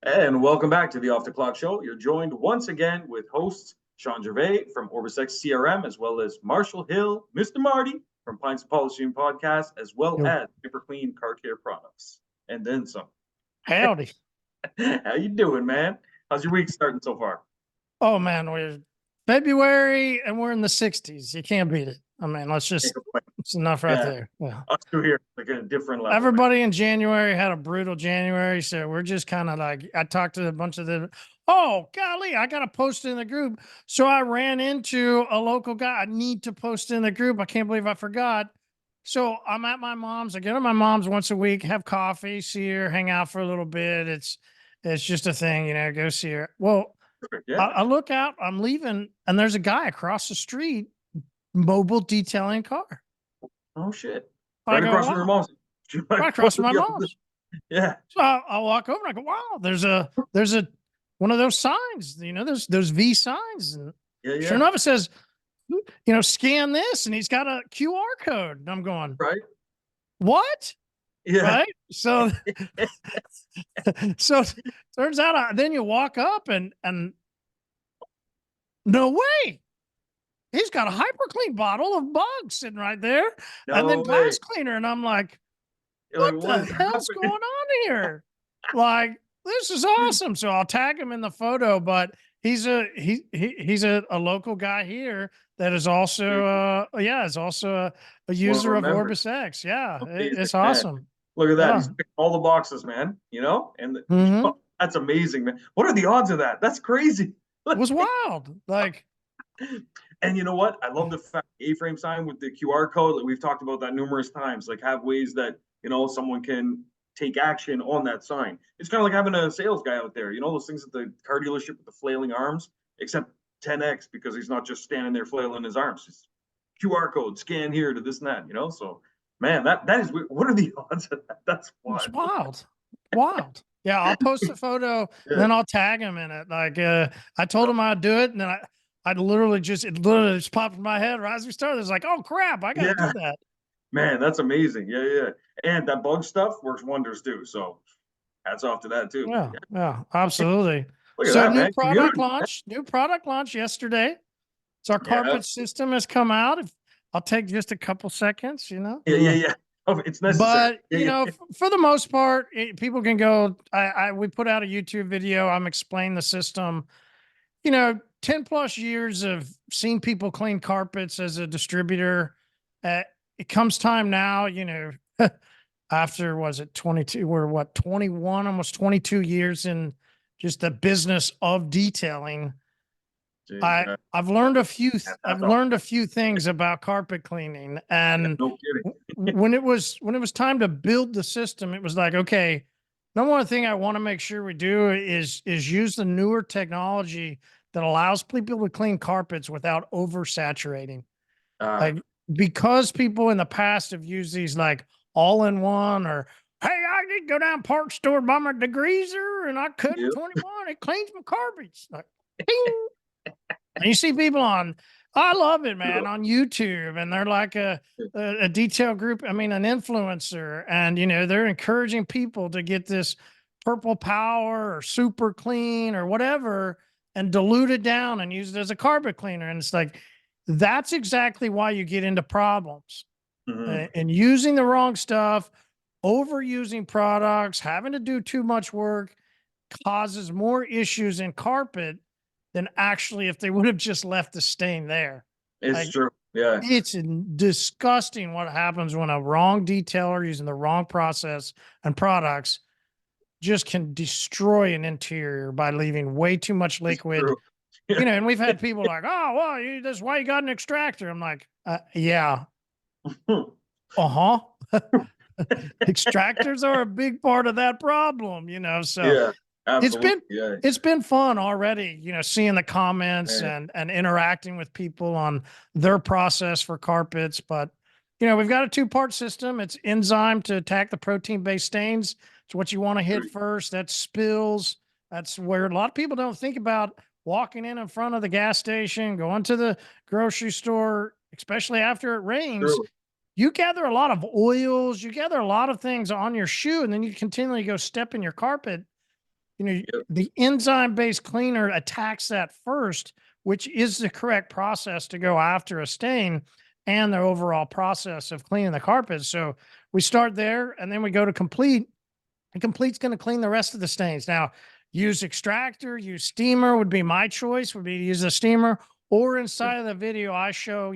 And welcome back to the Off the Clock Show. You're joined once again with hosts Shawn Gervais from OrbisX CRM, as well as Marshall Hill, Mr. Marty from Pints of Polishing Podcast, as well Yo. as hyperClean Car Care Products, and then some. Howdy. How you doing, man? How's your week starting so far? Oh man, we're February and we're in the 60s. You can't beat it. I mean, it's enough right there. Yeah. Us two here, like a different level. Everybody in January had a brutal January. So we're just kind of like, I talked to a bunch of them. Oh, golly, I got to post in the group. So I ran into a local guy. I need to post in the group. I can't believe I forgot. So I'm at my mom's. I go to my mom's once a week, have coffee, see her, hang out for a little bit. It's just a thing, go see her. Well, Yeah. I look out, I'm leaving, and there's a guy across the street, mobile detailing car. Oh shit! I go, across from wow. your mom's. Right across from my mom's. Yeah. So I walk over and I go, wow, there's a one of those signs, those V signs. And sure enough, it says, scan this, and he's got a QR code. And I'm going, right. What? Yeah. Right. So, so turns out then you walk up and no way. He's got a hyperClean bottle of bugs sitting right there, and then glass cleaner. And I'm like, what the hell's going on here? Like, this is awesome. So I'll tag him in the photo, but he's a local guy here that is also is also a user of OrbisX. Yeah, it's awesome. Man. Look at that. He's picked all the boxes, man, and that's amazing, man. What are the odds of that? That's crazy. It was wild. Like, and you know what? I love the fact A-frame sign with the QR code. Like, we've talked about that numerous times. Like, have ways that someone can take action on that sign. It's kind of like having a sales guy out there. Those things at the car dealership with the flailing arms, except 10x because he's not just standing there flailing his arms. Just QR code, scan here to this and that. So, man, that is weird. What are the odds of that? That's wild. It's wild. Yeah, I'll post a photo, and then I'll tag him in it. Like, I told him I'd do it, and then it literally just popped in my head right as we started. It's like, oh crap, I gotta do that. Man, that's amazing. Yeah. And that bug stuff works wonders too. So hats off to that too. Yeah, absolutely. So that, new product launch yesterday. So our carpet system has come out. I'll take just a couple seconds, Yeah. Oh, it's necessary. But for the most part, people can go. We put out a YouTube video. I'm explaining the system. 10 plus years of seeing people clean carpets as a distributor. It comes time now, after, was it 22? We're 21, almost 22 years in just the business of detailing. Jeez, I've learned a few things about carpet cleaning. And when it was time to build the system, it was like, okay, number one thing I want to make sure we do is use the newer technology that allows people to clean carpets without oversaturating. Because people in the past have used these like all-in-one, or, hey, I need to go down Park Store, buy my degreaser, and I cut 21. It cleans my carpets. Like, and you see people I love it, man, on YouTube, and they're like a detail group. I mean, an influencer, and they're encouraging people to get this Purple Power or Super Clean or whatever, and dilute it down and use it as a carpet cleaner. And it's like, that's exactly why you get into problems. And using the wrong stuff, overusing products, having to do too much work causes more issues in carpet than actually if they would have just left the stain there. It's true. Yeah. It's disgusting what happens when a wrong detailer using the wrong process and products just can destroy an interior by leaving way too much liquid. And we've had people like, oh, well, that's why you got an extractor. I'm like, yeah. Extractors are a big part of that problem, so it's been fun already, seeing the comments and interacting with people on their process for carpets. But, we've got a 2-part system. It's enzyme to attack the protein-based stains. It's what you want to hit first. That's spills. That's where a lot of people don't think about walking in front of the gas station, going to the grocery store, especially after it rains. You gather a lot of oils, you gather a lot of things on your shoe, and then you continually go step in your carpet. Yep. the enzyme-based cleaner attacks that first, which is the correct process to go after a stain and the overall process of cleaning the carpet. So we start there and then we go to complete, and complete's going to clean the rest of the stains. Now, use extractor, use steamer would be my choice, would be to use the steamer, or inside of the video, I show,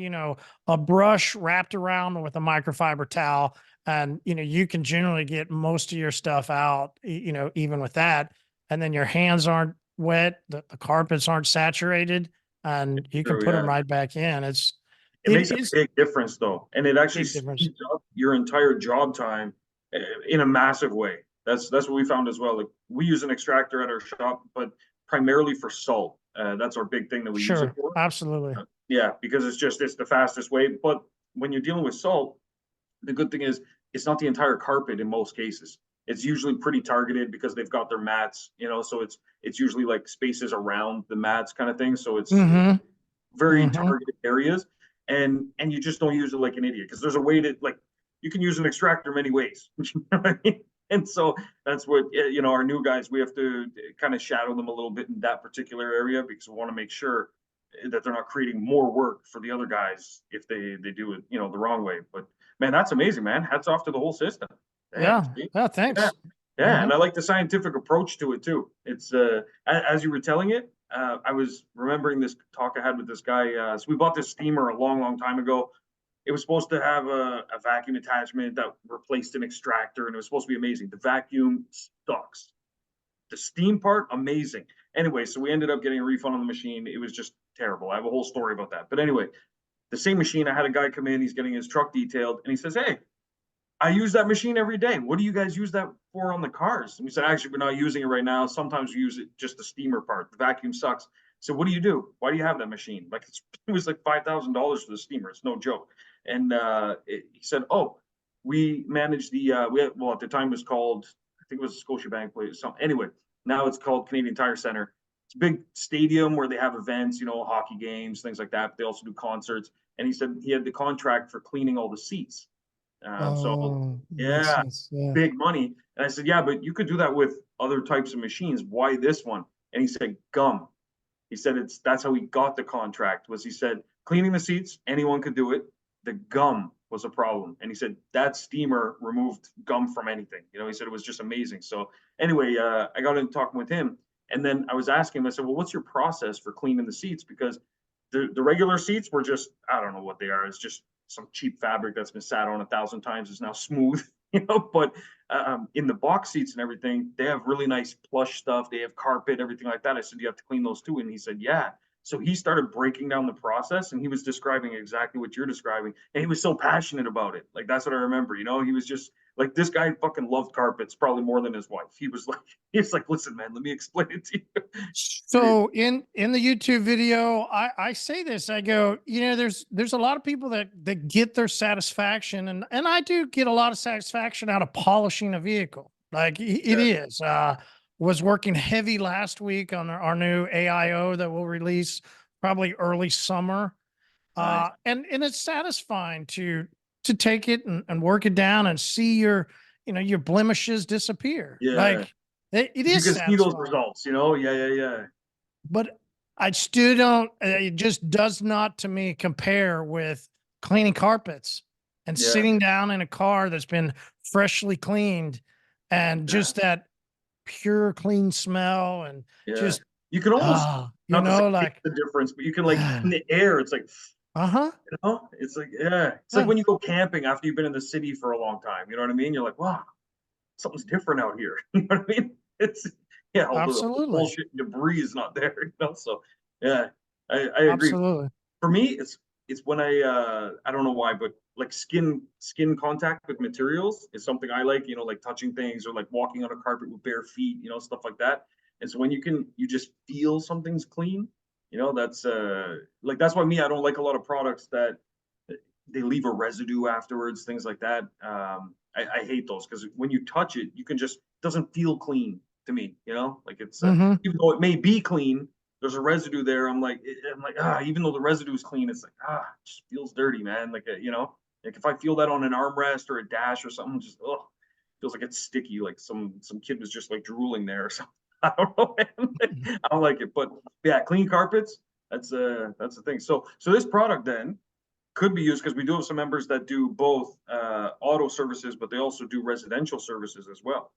a brush wrapped around with a microfiber towel. And, you can generally get most of your stuff out, even with that. And then your hands aren't wet, the carpets aren't saturated, and you can True, put them yeah. right back in. It It makes a is big difference though, and it actually big difference. speeds up your entire job time in a massive way. That's what we found as well. Like we use an extractor at our shop, but primarily for salt. That's our big thing that we use it Sure. for. Absolutely. Yeah, because it's the fastest way. But when you're dealing with salt, the good thing is it's not the entire carpet in most cases. It's usually pretty targeted because they've got their mats, so it's usually like spaces around the mats kind of thing. So it's Mm-hmm. very Mm-hmm. targeted areas, and you just don't use it like an idiot because there's a way to like you can use an extractor many ways. You know what I mean? And so that's what our new guys, we have to kind of shadow them a little bit in that particular area because we want to make sure that they're not creating more work for the other guys if they do it the wrong way. But man, that's amazing, man. Hats off to the whole system. Damn, Yeah. see? Yeah. Yeah. Thanks. Yeah, Mm-hmm. and I like the scientific approach to it too. It's as you were telling it, I was remembering this talk I had with this guy. So we bought this steamer a long, long time ago. It was supposed to have a vacuum attachment that replaced an extractor, and it was supposed to be amazing. The vacuum sucks. The steam part, amazing. Anyway, so we ended up getting a refund on the machine. It was just terrible. I have a whole story about that. But anyway, the same machine, I had a guy come in, he's getting his truck detailed, and he says, "Hey, I use that machine every day. What do you guys use that for on the cars?" And we said, "Actually, we're not using it right now. Sometimes we use it just the steamer part. The vacuum sucks." So what do you do? Why do you have that machine? Like it was like $5,000 for the steamer. It's no joke. And he said, "Oh, we manage the well at the time it was called, I think it was Scotiabank place. So anyway, now it's called Canadian Tire Center. It's a big stadium where they have events, hockey games, things like that. But they also do concerts." And he said he had the contract for cleaning all the seats. So Oh, makes yeah, sense. Yeah. big money. And I said, "Yeah, but you could do that with other types of machines. Why this one?" And he said, "Gum." He said that's how he got the contract. Was he said cleaning the seats, anyone could do it. The gum was a problem, and he said that steamer removed gum from anything. He said it was just amazing. So anyway, I got into talking with him, and then I was asking him. I said, "Well, what's your process for cleaning the seats?" Because the regular seats were just, I don't know what they are. It's just some cheap fabric that's been sat on 1,000 times is now smooth. But in the box seats and everything, they have really nice plush stuff. They have carpet, everything like that. I said, "You have to clean those too?" And he said, "Yeah." So he started breaking down the process, and he was describing exactly what you're describing. And he was so passionate about it. Like, that's what I remember. He was just like, this guy fucking loved carpets probably more than his wife. He's like, "Listen, man, let me explain it to you." So in the YouTube video, I say this, I go, there's a lot of people that get their satisfaction, and I do get a lot of satisfaction out of polishing a vehicle. Like it Yeah, is. Was working heavy last week on our new AIO that we'll release probably early summer. nice. And it's satisfying to take it and work it down and see your blemishes disappear. Yeah. Like it You is can see those satisfying. results. Yeah, yeah, yeah. But I still don't, it just does not to me compare with cleaning carpets and Yeah, sitting down in a car that's been freshly cleaned and yeah, just that pure clean smell and yeah. just, You can almost, not to say taste like, the difference, but you can like in the air, it's like, uh-huh. it's like, yeah. It's like Yeah, when you go camping after you've been in the city for a long time. You know what I mean? You're like, wow, something's different out here. You know what I mean? It's yeah, all the absolutely. bullshit and debris is not there. So yeah, I agree. Absolutely. For me, it's when I don't know why, but like skin contact with materials is something I like, like touching things or like walking on a carpet with bare feet, stuff like that. And so when you just feel something's clean, that's like that's why me, I don't like a lot of products that they leave a residue afterwards, things like that. I hate those because when you touch it, you can just doesn't feel clean to me, like it's Mm-hmm. even though it may be clean, there's a residue there. I'm like, even though the residue is clean, it's like, it just feels dirty, man. Like, like if I feel that on an armrest or a dash or something, just, feels like it's sticky. Like some kid was just like drooling there or something. I don't know, man. I don't like it, but yeah, clean carpets. That's the thing. So this product then could be used because we do have some members that do both auto services, but they also do residential services as well.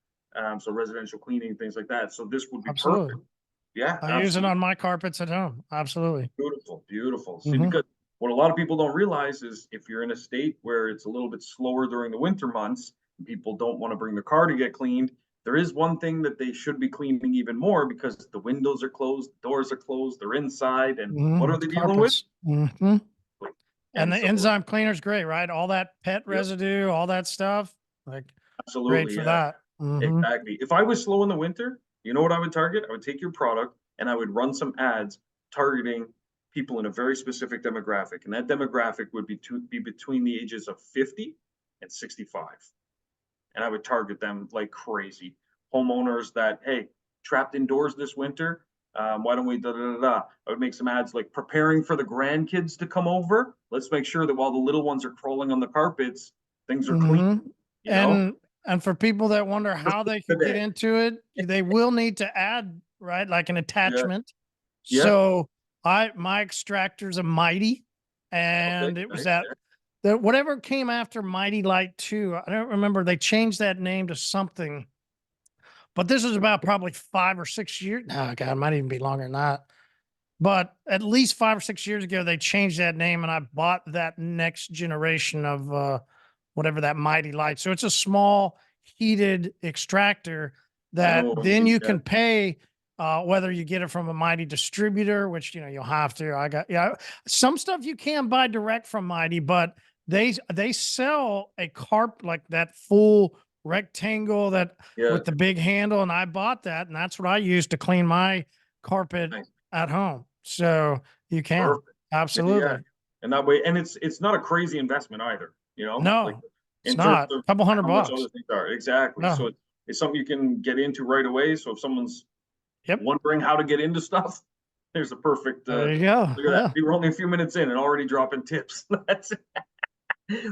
So residential cleaning, things like that. So this would be Absolutely. perfect. Yeah, I use it absolutely. on my carpets at home. Absolutely. Beautiful, beautiful. See, Mhm. because what a lot of people don't realize is if you're in a state where it's a little bit slower during the winter months, and people don't want to bring their car to get cleaned, there is one thing that they should be cleaning even more because the windows are closed, the doors are closed, they're inside, and what are they dealing with? Carpets. Mhm. And And the so, enzyme cleaner's great, right? All that pet yep, residue, all that stuff, like great absolutely, for yeah, that. Mhm. exactly. If I was slow in the winter, you know what I would target? I would take your product and I would run some ads targeting people in a very specific demographic, and that demographic would be between the ages of 50 and 65. And I would target them like crazy. Homeowners that, hey, trapped indoors this winter, why don't we da da da da? I would make some ads like preparing for the grandkids to come over. Let's make sure that while the little ones are crawling on the carpets, things are clean. Mhm. You know, And for people that wonder just how they could get today. into it, they will need to add, right, like an Yeah, attachment. yeah. So my extractor's a Mighty, Okay, and it was nice. that the whatever came after Mighty Light 2. I don't remember. They changed that name to something, but this is about probably 5 or 6 years. No, God, it might even be longer than that. But at least 5 or 6 years ago, they changed that name, and I bought that next generation of whatever that Mighty Light. So it's a small heated extractor I know that what you then mean. you Yeah, can pay whether you get it from a Mighty distributor, which you'll have to. I got some stuff you can buy direct from Mighty, but they sell a carp like that full rectangle that yeah. with the big handle, and I bought that, and that's what I use to clean my carpet Nice. at home. So you can. Perfect. Yeah, yeah. Absolutely. And that way, and it's not a crazy investment either, like No, it's in terms not. of Couple hundred how much other bucks. things are. Exactly. So No. it's something you can get into right away. So if someone's Yep. wondering how to get into stuff, there's a perfect There you go. look at that. Yeah. We were only a few minutes in and already dropping tips. That's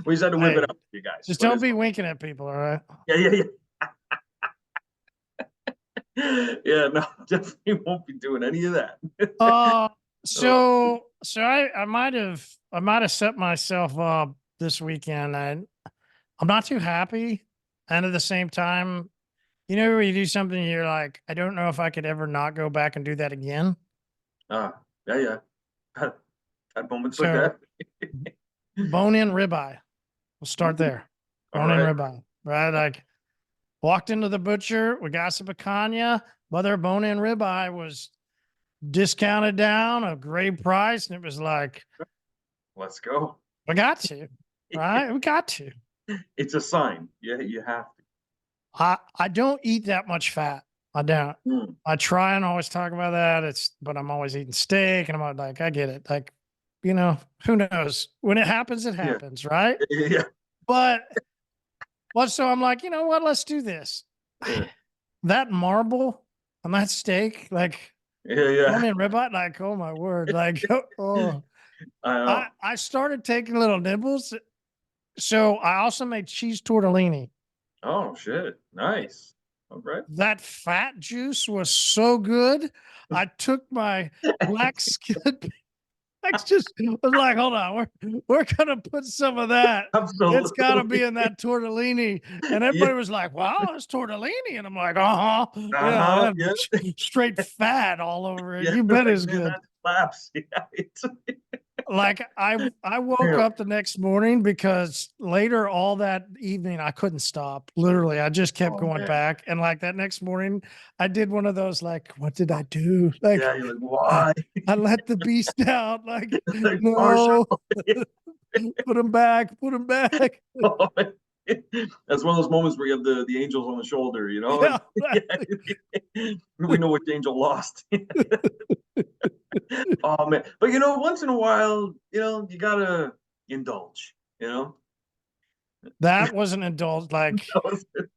we just had to whip it Hey, up for you guys. just But don't it's be winking at people. All right. yeah, yeah, yeah. Yeah, no, definitely won't be doing any of that. Uh, Oh, so I might have set myself up this weekend. I'm not too happy. And at the same time, where you do something, you're like, I don't know if I could ever not go back and do that again. yeah, yeah. Had moments like So that. bone-in ribeye. We'll start Ooh, there. all Bone-in right. ribeye, right? Like walked into the butcher, we got some picanha, but their bone-in ribeye was discounted down, a great price, and it was like, Let's go. we got to, right? We got to. It's a sign. Yeah, you have to. I don't eat that much fat. I don't. Mm. I try and always talk about that. But I'm always eating steak, and I'm like, I get it. Like, who knows? When it Yeah, happens, right? yeah, yeah, But so I'm like, you know what? Let's do this. yeah, That marble on that steak, like yeah, bone yeah. in ribeye, like, oh my word, like, oh, I I know. I started taking little nibbles. So I also made cheese tortellini. Oh shit. Nice. All right. That fat juice was so good. I took my black skin. I just was like, hold on, we're gonna put some of that. It's got to be Absolutely. in that tortellini. And Yeah. everybody was like, wow, it's tortellini. And I'm like, uh-huh. Uh-huh. Yeah, Yeah. straight fat all over it. Yeah. You bet Like, it's man, good. that slaps. Yeah. Like I woke Yeah. up the next morning because later all that evening I couldn't stop. Literally, I just kept Oh going man. back. And like that next morning, I did one of those like, what did I do? Like Yeah. You're like, I, why? I let the beast out. Like, Like Marshall. no, put him back, put him back. Oh, man. That's one of those moments where you have the angels on the shoulder, and Yeah. yeah, we know which angel lost. Oh man, but once in a while, you gotta indulge. That was an adult, like,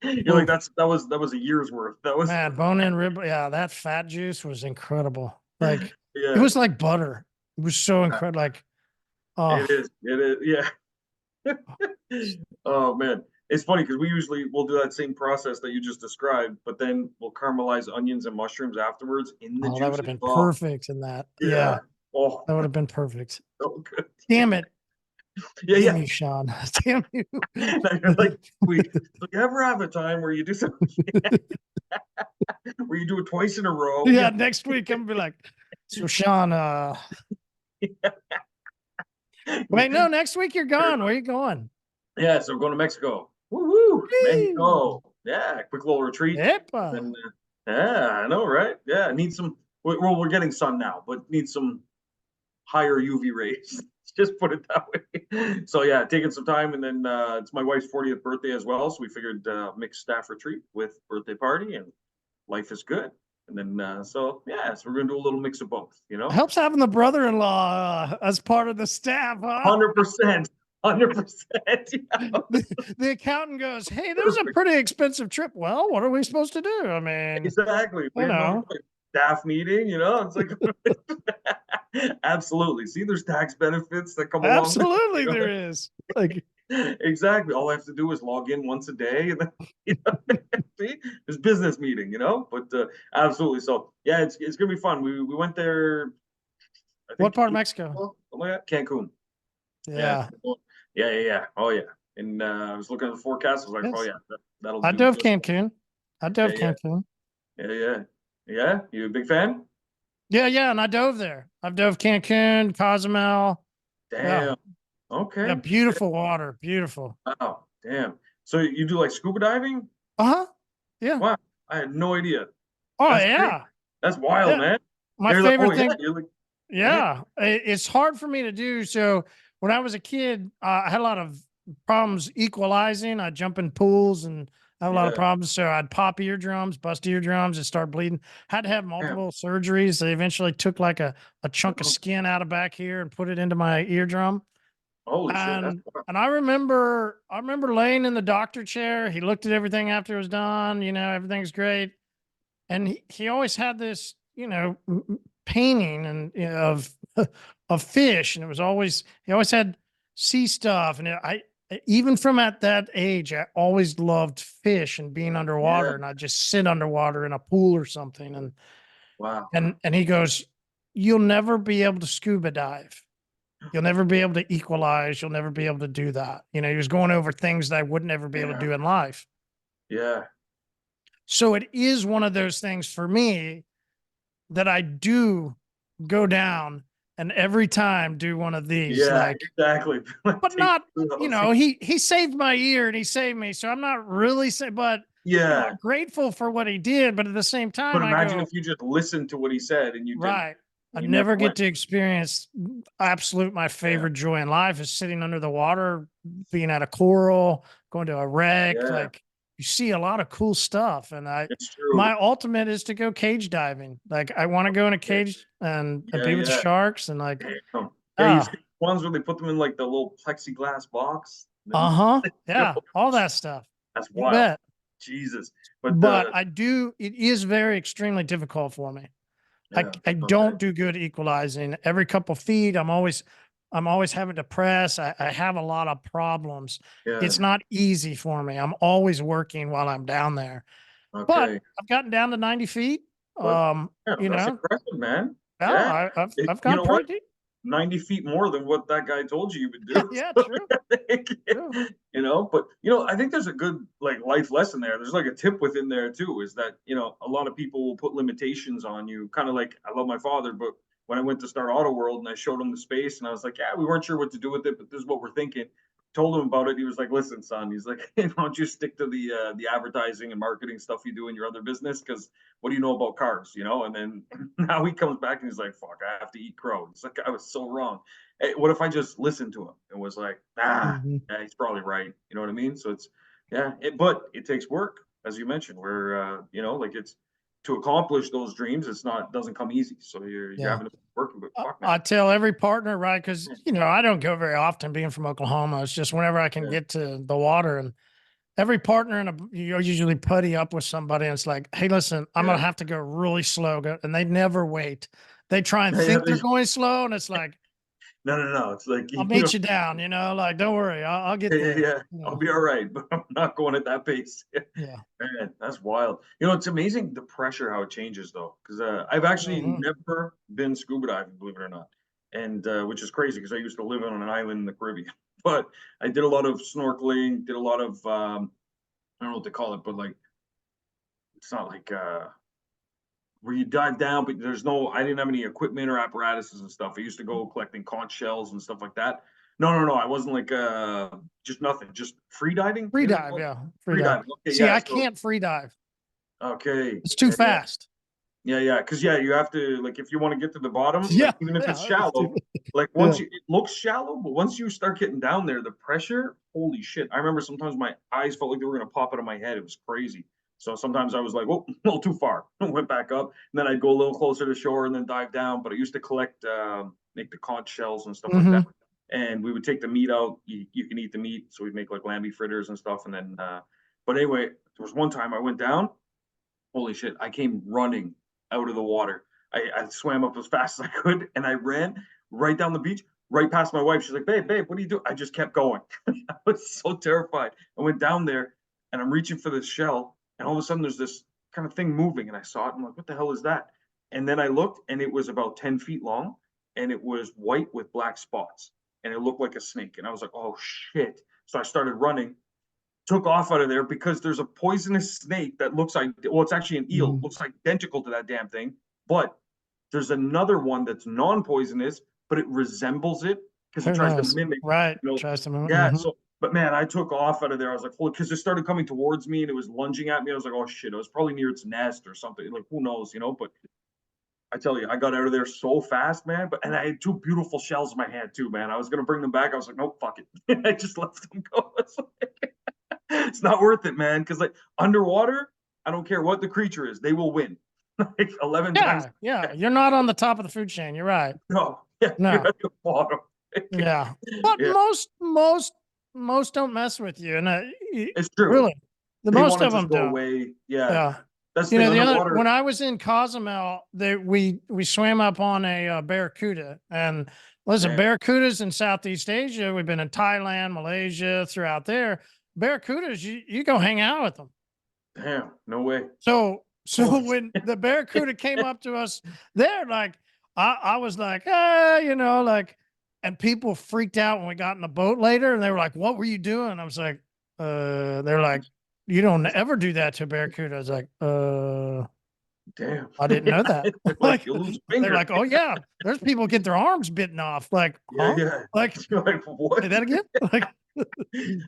You're like oof, that was a year's worth. That was man, bone in rib. Yeah, that fat juice was incredible. Like, it yeah, was like butter. It was so incredible. Like, oh, it is, yeah. Oh man, It's funny because we'll do that same process that you just described, but then we'll caramelize onions and mushrooms afterwards in the Oh, that would have juices. been Oh, perfect in that. yeah. Yeah, Oh, that would have been perfect. so good. Damn it. Yeah, Damn yeah. you, Shawn. Damn you. You're like, wait, so you ever have a time where you do something where you do it twice in a row? Yeah, Yeah. next week I'm gonna be like, so Shawn, wait, no, next week you're gone. Where are you going? Yeah, so we're going to Mexico. Woo-hoo, Woo! Mexico. Yeah, quick little retreat. Epa. And yeah, I know, right? Yeah, need some. Well, we're getting sun now, but need some higher UV rays. Just put it that way. So yeah, taking some time, and then it's my wife's 40th birthday as well. So we figured mixed staff retreat with birthday party, and life is good. And then so yeah, so we're gonna do a little mix of both. Helps having the brother-in-law as part of the staff, huh? 100%, 100%. The accountant goes, hey, there's a Perfect. pretty expensive trip. Well, what are we supposed to do? I mean, Exactly. We you have another know, staff meeting. It's like absolutely. See, there's tax benefits that come along with absolutely it. there is. Like, Exactly. All I have to do is log in once a day, and then see, there's business meeting. But absolutely. So yeah, it's gonna be fun. We went there. I what think part of Mexico? Cancun. Yeah. Yeah. Yeah. Oh yeah. And I was looking at the forecast. I was like, oh Yes. yeah, that'll I do dove just. Cancun. I Yeah, dove yeah, Cancun. yeah. Yeah. You a big fan? Yeah, yeah, and I dove there. I've dove Cancun, Cozumel. Yeah, Damn. yeah, Okay. Shit. beautiful water, beautiful. Wow. Damn. So you do like scuba diving? Uh-huh. Yeah. Wow. I had no idea. Oh That's crazy. yeah. That's wild, Yeah. man. My You're like, oh favorite yeah. thing. You're like, damn. Yeah, it's hard for me to do. So when I was a kid, I had a lot of problems equalizing. I'd jump in pools and have a lot of Yeah. problems. So I'd pop eardrums, bust eardrums, and start bleeding. Had to have Damn. multiple surgeries. They eventually took like a chunk of skin out of back here and put it into my eardrum. Holy shit. That's And wild. I remember laying in the doctor chair. He looked at everything after it was done. Everything's great. And he always had this, painting and of fish, and he always had sea stuff, and even from at that age, I always loved fish and being Yeah. underwater, and I'd just sit underwater in a pool or something, and Wow. and he goes, "You'll never be able to scuba dive. You'll never be able to equalize. You'll never be able to do that." He was going over things that I would never be able to Yeah. do in life. Yeah. So it is one of those things for me that I do go down and every time do one of these, Yeah. like, Exactly. but Take not, those. he saved my ear and he saved me. So I'm not really saying, but Yeah. I'm grateful for what he did. But at the same But time, I imagine go, if you just listened to what he said and you didn't. right. I You never never get went. to experience my Yeah. favorite joy in life is sitting under the water, being at a coral, going to a wreck. Yeah. Like you see a lot of cool stuff. And It's true. my ultimate is to go cage diving. Like I want to go in a cage and Yeah. be with the Yeah. sharks and like, Damn. Yeah. You see ah, ones where they put them in like the little plexiglass box. Then uh-huh. they Yeah. go. All that stuff. That's You wild. bet. Jesus. But But it is very extremely difficult for me. yeah. I Okay. don't do good equalizing. Every couple feet, I'm always having to press. I have a lot of problems. Yeah. It's not easy for me. I'm always working while I'm down there. But Okay. I've gotten down to 90 feet. But yeah, You that's know, impressive, man. yeah, Yeah. I've You gone know what? pretty deep. 90 feet more than what that guy told you would do. Yeah, So, true. I think, True. but I think there's a good like life lesson there. There's like a tip within there too, is that, a lot of people will put limitations on you. Kind of like I love my father, but when I went to start Auto World and I showed him the space and I was like, yeah, we weren't sure what to do with it, but this is what we're thinking. Told him about it. He was like, listen, son, he's like, hey, why don't you stick to the advertising and marketing stuff you do in your other business? Because what do you know about cars? And then now he comes back and he's like, fuck, I have to eat crow. It's like I was so wrong. Hey, what if I just listened to him and was like, Mhm. yeah, he's probably right. You know what I mean? So it's but it takes work, as you mentioned, where like it's to accomplish those dreams, doesn't come easy. So you're Yeah. having to working, but fuck man. I tell every partner, right? Because, I don't go very often being from Oklahoma. It's just whenever I can Yeah. get to the water and every partner you usually putty up with somebody. And it's like, hey, listen, I'm going Yeah. to have to go really slow. And they never wait. They try and Yeah, think they're going slow. And it's like, No. It's like, I'll you know, meet you down, like, don't worry, I'll get yeah, there. I'll be all right, but I'm not going at that pace. Yeah. Man, that's wild. You know, it's amazing the pressure how it changes though, because I've actually Mhm. never been scuba diving, believe it or not, and which is crazy because I used to live on an island in the Caribbean. But I did a lot of snorkeling, did a lot of I don't know what they call it, but like it's not like where you dive down, but I didn't have any equipment or apparatuses and stuff. I used to go collecting conch shells and stuff like that. No. I wasn't like just nothing, just free diving. Free Maybe they dive, call it yeah, free free dive. diving. Okay, See, yeah. I So can't free dive. okay, It's too fast. yeah. Because yeah, you have to like if you want to get to the bottom, Yeah, like even if it's yeah, it's shallow, too, like yeah. once it looks shallow, but once you start getting down there, the pressure, holy shit! I remember sometimes my eyes felt like they were gonna pop out of my head. It was crazy. So sometimes I was like, "Oh, a little too far." Went back up, and then I'd go a little closer to shore and then dive down. But I used to collect, make the conch shells and stuff like that. Mhm. And we would take the meat out. You can eat the meat, so we'd make like lamby fritters and stuff. And then, but anyway, there was one time I went down. Holy shit! I came running out of the water. I swam up as fast as I could, and I ran right down the beach, right past my wife. She's like, "Babe, what are you doing?" I just kept going. I was so terrified. I went down there, and I'm reaching for this shell, and all of a sudden there's this kind of thing moving, and I saw it. And I'm like, "What the hell is that?" And then I looked, and it was about 10 feet long, and it was white with black spots, and it looked like a snake. And I was like, "Oh shit!" So I started running, took off out of there because there's a poisonous snake that looks like, well, it's actually an eel, Mhm. looks like identical to that damn thing. But there's another one that's non-poisonous, but it resembles it because it Who tries to knows? mimic, Right, you know. tries to mimic, Yeah. mhm. So, but man, I took off out of there. I was like, holy, because it started coming towards me and it was lunging at me. I was like, oh shit, it was probably near its nest or something. Like, who knows, you know? But I tell you, I got out of there so fast, man. But and I had two beautiful shells in my hand too, man. I was gonna bring them back. I was like, nope, fuck it. I just let them go. It's not worth it, man. Because like underwater, I don't care what the creature is, they will win. Like 11 times. Yeah, yeah, you're not on the top of the food chain, you're right. No, yeah, you're No, at the bottom. yeah. But Yeah, most don't mess with you, and, it's true. really, the They most want to of just them go don't. away. Yeah, Yeah. that's the thing. The other when Underwater. I was in Cozumel, we swam up on a, barracuda, and listen, Damn, barracudas in Southeast Asia, we've been in Thailand, Malaysia, throughout there. Barracudas, you go hang out with them. damn, no way. So Holy when shit. the barracuda came up to us there, like I was like, like, and people freaked out when we got in the boat later, and they were like, "What were you doing?" I was like, they're like, "You don't ever do that to a barracuda." I was like, Damn. I didn't know that. They're like, Like, you lose a they're finger. like, "Oh yeah, there's people get their arms bitten off." Like, Yeah, huh? yeah. Like, You're like, say what? that again? Like,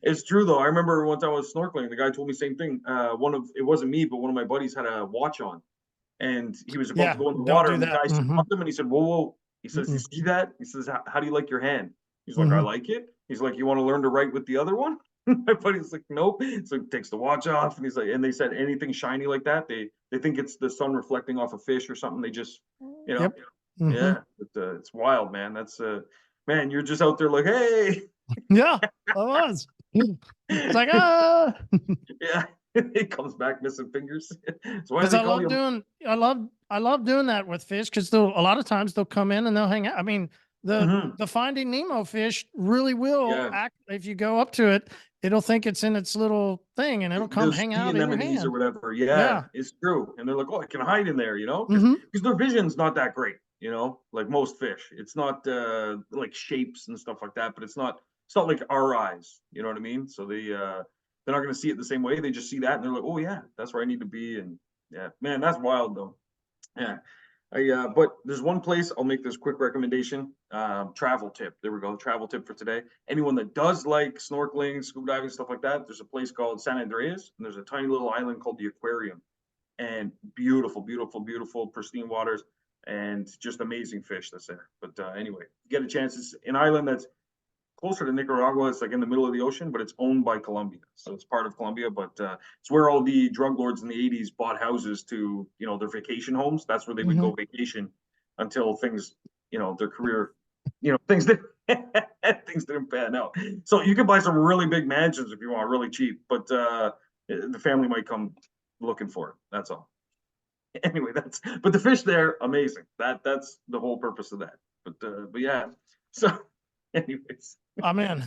It's true though. I remember one time I was snorkeling. The guy told me the same thing. It wasn't me, but one of my buddies had a watch on, and he was about to yeah, go in the don't water, do and the that. guy Hmm. stopped him, and he said, "Whoa, whoa!" He says, "You Mm-mm. see that?" He says, "How do you like your hand?" He's like, "I Hmm. like it." He's like, "You want to learn to write with the other one?" My buddy's like, "Nope." So he takes the watch off, and he's like, and they said anything shiny like that, they think it's the sun reflecting off a fish or something. They just, you know, Yep. Hmm. yeah. It's wild, man. That's man, you're just out there like, hey, Yeah, I was. It's like, ah. yeah. It comes back missing fingers. So why do Because they call you? I love doing that with fish because they'll a lot of times they'll come in and they'll hang out. I mean, Mhm. the Finding Nemo fish really will Yeah. act if you go up to it, it'll think it's in its little thing and it'll come Those hang sea out in your anemones or hand. whatever. Yeah, Yeah. it's true. And they're like, oh, I can hide in there, you know, because Hmm. their vision's not that great, you know, like most fish. It's not like shapes and stuff like that, but it's not like our eyes, you know what I mean? So they're not gonna see it the same way. They just see that and they're like, oh yeah, that's where I need to be. And yeah, man, that's wild though. Yeah. But there's one place I'll make this quick recommendation. Travel tip. There we go. Travel tip for today. Anyone that does like snorkeling, scuba diving, stuff like that, there's a place called San Andreas, and there's a tiny little island called the Aquarium, and beautiful, beautiful, beautiful, pristine waters, and just amazing fish that's there. But anyway, get a chance. It's an island that's closer to Nicaragua. It's like in the middle of the ocean, but it's owned by Colombia, so it's part of Colombia. But it's where all the drug lords in the '80s bought houses to, their vacation homes. That's where they would Hmm. go vacation until things, their career, things did things didn't pan out. So you can buy some really big mansions if you want, really cheap, but the family might come looking for it. That's all. Anyway, but the fish there, amazing. That's the whole purpose of that. But yeah, So anyways, I'm in.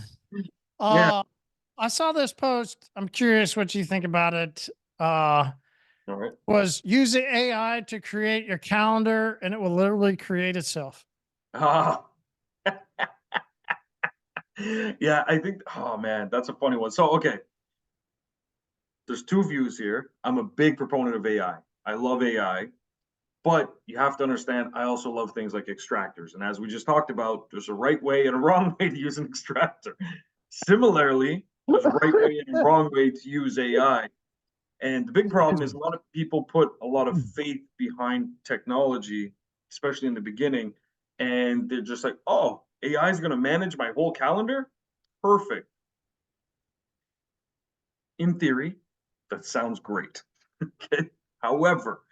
yeah. I saw this post. I'm curious what you think about it. All right. Was use the AI to create your calendar and it will literally create itself. Ah, yeah, I think, oh man, that's a funny one. So, okay, there's two views here. I'm a big proponent of AI. I love AI, but you have to understand, I also love things like extractors. And as we just talked about, there's a right way and a wrong way to use an extractor. Similarly, there's a right way and a wrong way to use AI. And the big problem is a lot of people put a lot of faith behind technology, especially in the beginning, and they're just like, oh, AI is going to manage my whole calendar? Perfect. In theory, that sounds great. Okay. However,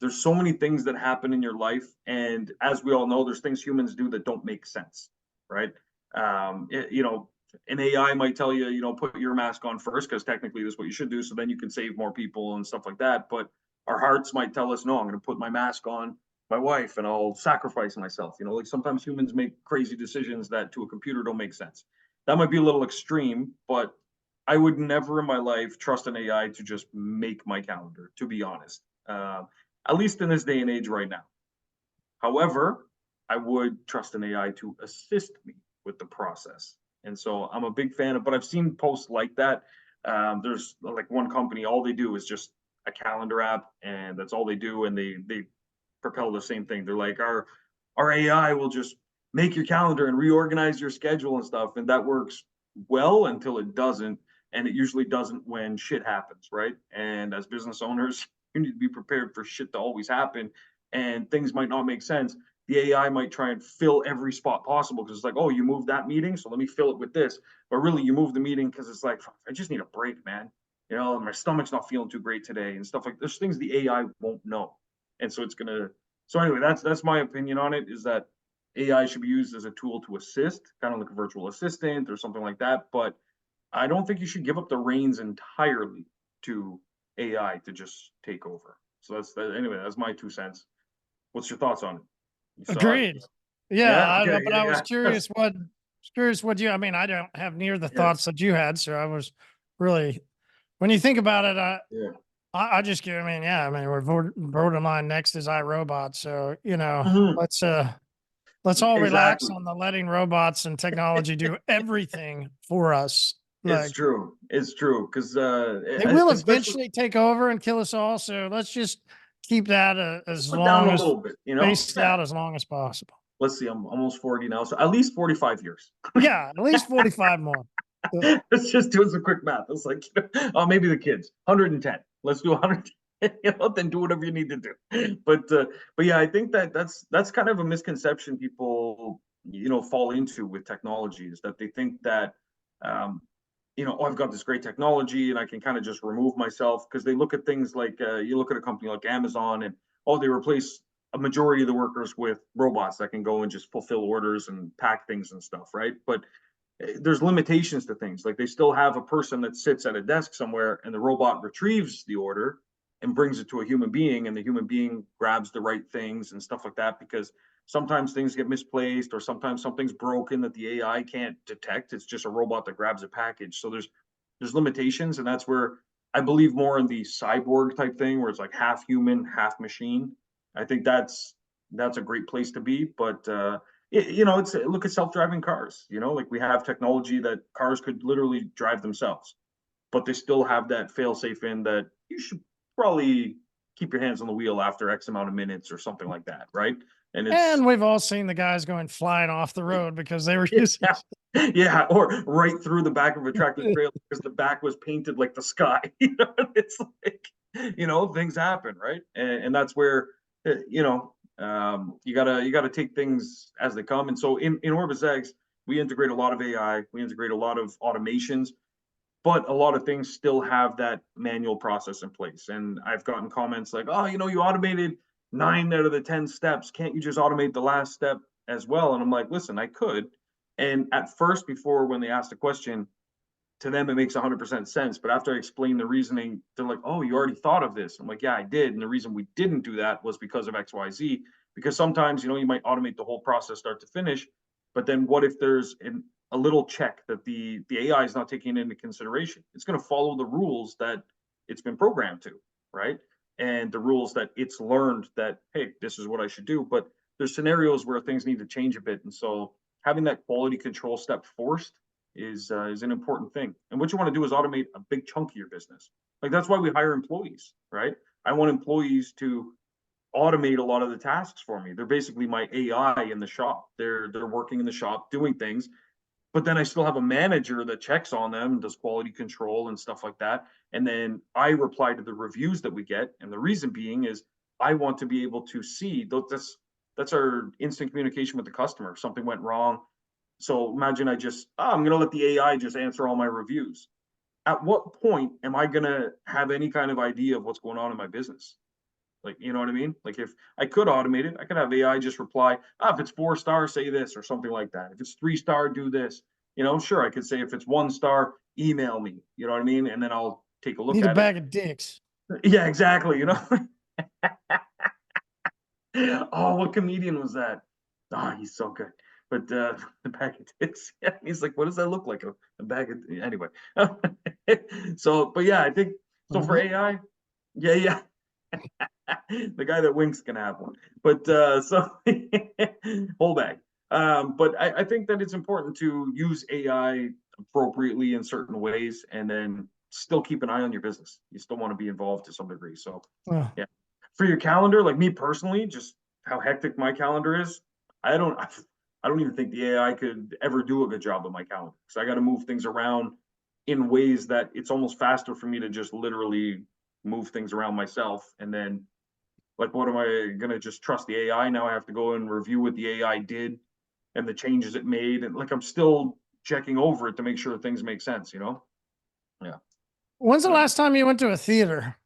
there's so many things that happen in your life, and as we all know, there's things humans do that don't make sense, right? You know, an AI might tell you, you know, put your mask on first because technically this is what you should do, so then you can save more people and stuff like that. But our hearts might tell us, no, I'm going to put my mask on my wife and I'll sacrifice myself. You know, like sometimes humans make crazy decisions that to a computer don't make sense. That might be a little extreme, but I would never in my life trust an AI to just make my calendar, to be honest. At least in this day and age right now. However, I would trust an AI to assist me with the process. And so I'm a big fan of, but I've seen posts like that. There's like one company, all they do is just a calendar app, and that's all they do. And they propel the same thing. They're like, our AI will just make your calendar and reorganize your schedule and stuff. And that works well until it doesn't. And it usually doesn't when shit happens, right? And as business owners, you need to be prepared for shit to always happen, and things might not make sense. The AI might try and fill every spot possible because it's like, oh, you moved that meeting, so let me fill it with this. But really, you moved the meeting because it's like, I just need a break, man. You know, my stomach's not feeling too great today and stuff like. There's things the AI won't know, and so it's gonna. So anyway, that's my opinion on it. Is that AI should be used as a tool to assist, kind of like a virtual assistant or something like that. But I don't think you should give up the reins entirely to AI to just take over. So that's that. Anyway, that's my 2 cents. What's your thoughts on it? You saw it? Agreed. Yeah, Yeah. Okay. but I was Yeah. Yeah. curious what you. I mean, I don't have near the Yeah. thoughts that you had, so I was really when you think about it, Yeah. I just give. I mean, yeah, I mean, we're borderline next is iRobot, so you know, Mhm. let's all relax Exactly. on the letting robots and technology do everything for us. It's Like true. It's true. Because they will especially eventually take over and kill us all. So let's just keep that as put down long a as little bit, you know? spaced Yeah. out as long as possible. Let's see. I'm almost 40 now. So at least 45 years. Yeah, at least 45 more. Let's just do some quick math. It's like, oh, maybe the kids, 110. Let's do 110. You know, then do whatever you need to do. But yeah, I think that that's kind of a misconception people fall into with technology is that they think that um, oh, I've got this great technology and I can kind of just remove myself because they look at things like you look at a company like Amazon and oh, they replace a majority of the workers with robots that can go and just fulfill orders and pack things and stuff, right? But there's limitations to things. Like they still have a person that sits at a desk somewhere and the robot retrieves the order and brings it to a human being, and the human being grabs the right things and stuff like that because sometimes things get misplaced or sometimes something's broken that the AI can't detect. It's just a robot that grabs a package. So there's limitations, and that's where I believe more in the cyborg type thing where it's like half human, half machine. I think that's a great place to be, but it's look at self-driving cars. Like we have technology that cars could literally drive themselves, but they still have that fail-safe in that you should probably keep your hands on the wheel after X amount of minutes or something like that, right? And it's And we've all seen the guys going flying off the road because they were using. yeah, yeah, or right through the back of a tractor trailer because the back was painted like the sky. It's like things happen, right? And that's where you gotta take things as they come. And so in OrbisX, we integrate a lot of AI, we integrate a lot of automations, but a lot of things still have that manual process in place. And I've gotten comments like, oh, you automated 9 out of the 10 steps. Can't you just automate the last step as well? And I'm like, listen, I could. And at first, before when they asked the question, to them it makes 100% sense. But after I explain the reasoning, they're like, oh, you already thought of this. I'm like, yeah, I did. And the reason we didn't do that was because of XYZ. Because sometimes, you might automate the whole process start to finish, But then what if there's a little check that the AI is not taking into consideration? It's going to follow the rules that it's been programmed to, right? And the rules that it's learned that, hey, this is what I should do. But there's scenarios where things need to change a bit. And so having that quality control step forced is an important thing. And what you want to do is automate a big chunk of your business. Like that's why we hire employees, right? I want employees to automate a lot of the tasks for me. They're basically my AI in the shop. They're working in the shop doing things, but then I still have a manager that checks on them, does quality control and stuff like that. And then I reply to the reviews that we get. And the reason being is I want to be able to see that's our instant communication with the customer. If something went wrong. So imagine I'm going to let the AI just answer all my reviews. At what point am I going to have any kind of idea of what's going on in my business? Like, you know what I mean? Like if I could automate it, I could have AI just reply, if it's 4-star, say this or something like that. If it's 3-star, do this. You know, sure, I could say if it's 1-star, email me. You know what I mean? And then I'll take a look Need at a it. bag of dicks. Yeah, exactly. You know. Oh, what comedian was that? Oh, he's so good. But the bag of dicks. Yeah, he's like, what does that look like? A bag of anyway. So, but yeah, I think so for AI. Yeah. The guy that winks can have one, but so whole bag. But I think that it's important to use AI appropriately in certain ways, and then still keep an eye on your business. You still want to be involved to some degree. So yeah, for your calendar, like me personally, just how hectic my calendar is, I don't even think the AI could ever do a good job of my calendar because I got to move things around in ways that it's almost faster for me to just literally move things around myself. And then like, what am I going to just trust the AI? Now I have to go and review what the AI did and the changes it made. And like, I'm still checking over it to make sure things make sense, you know? Yeah. When's the last time you went to a theater?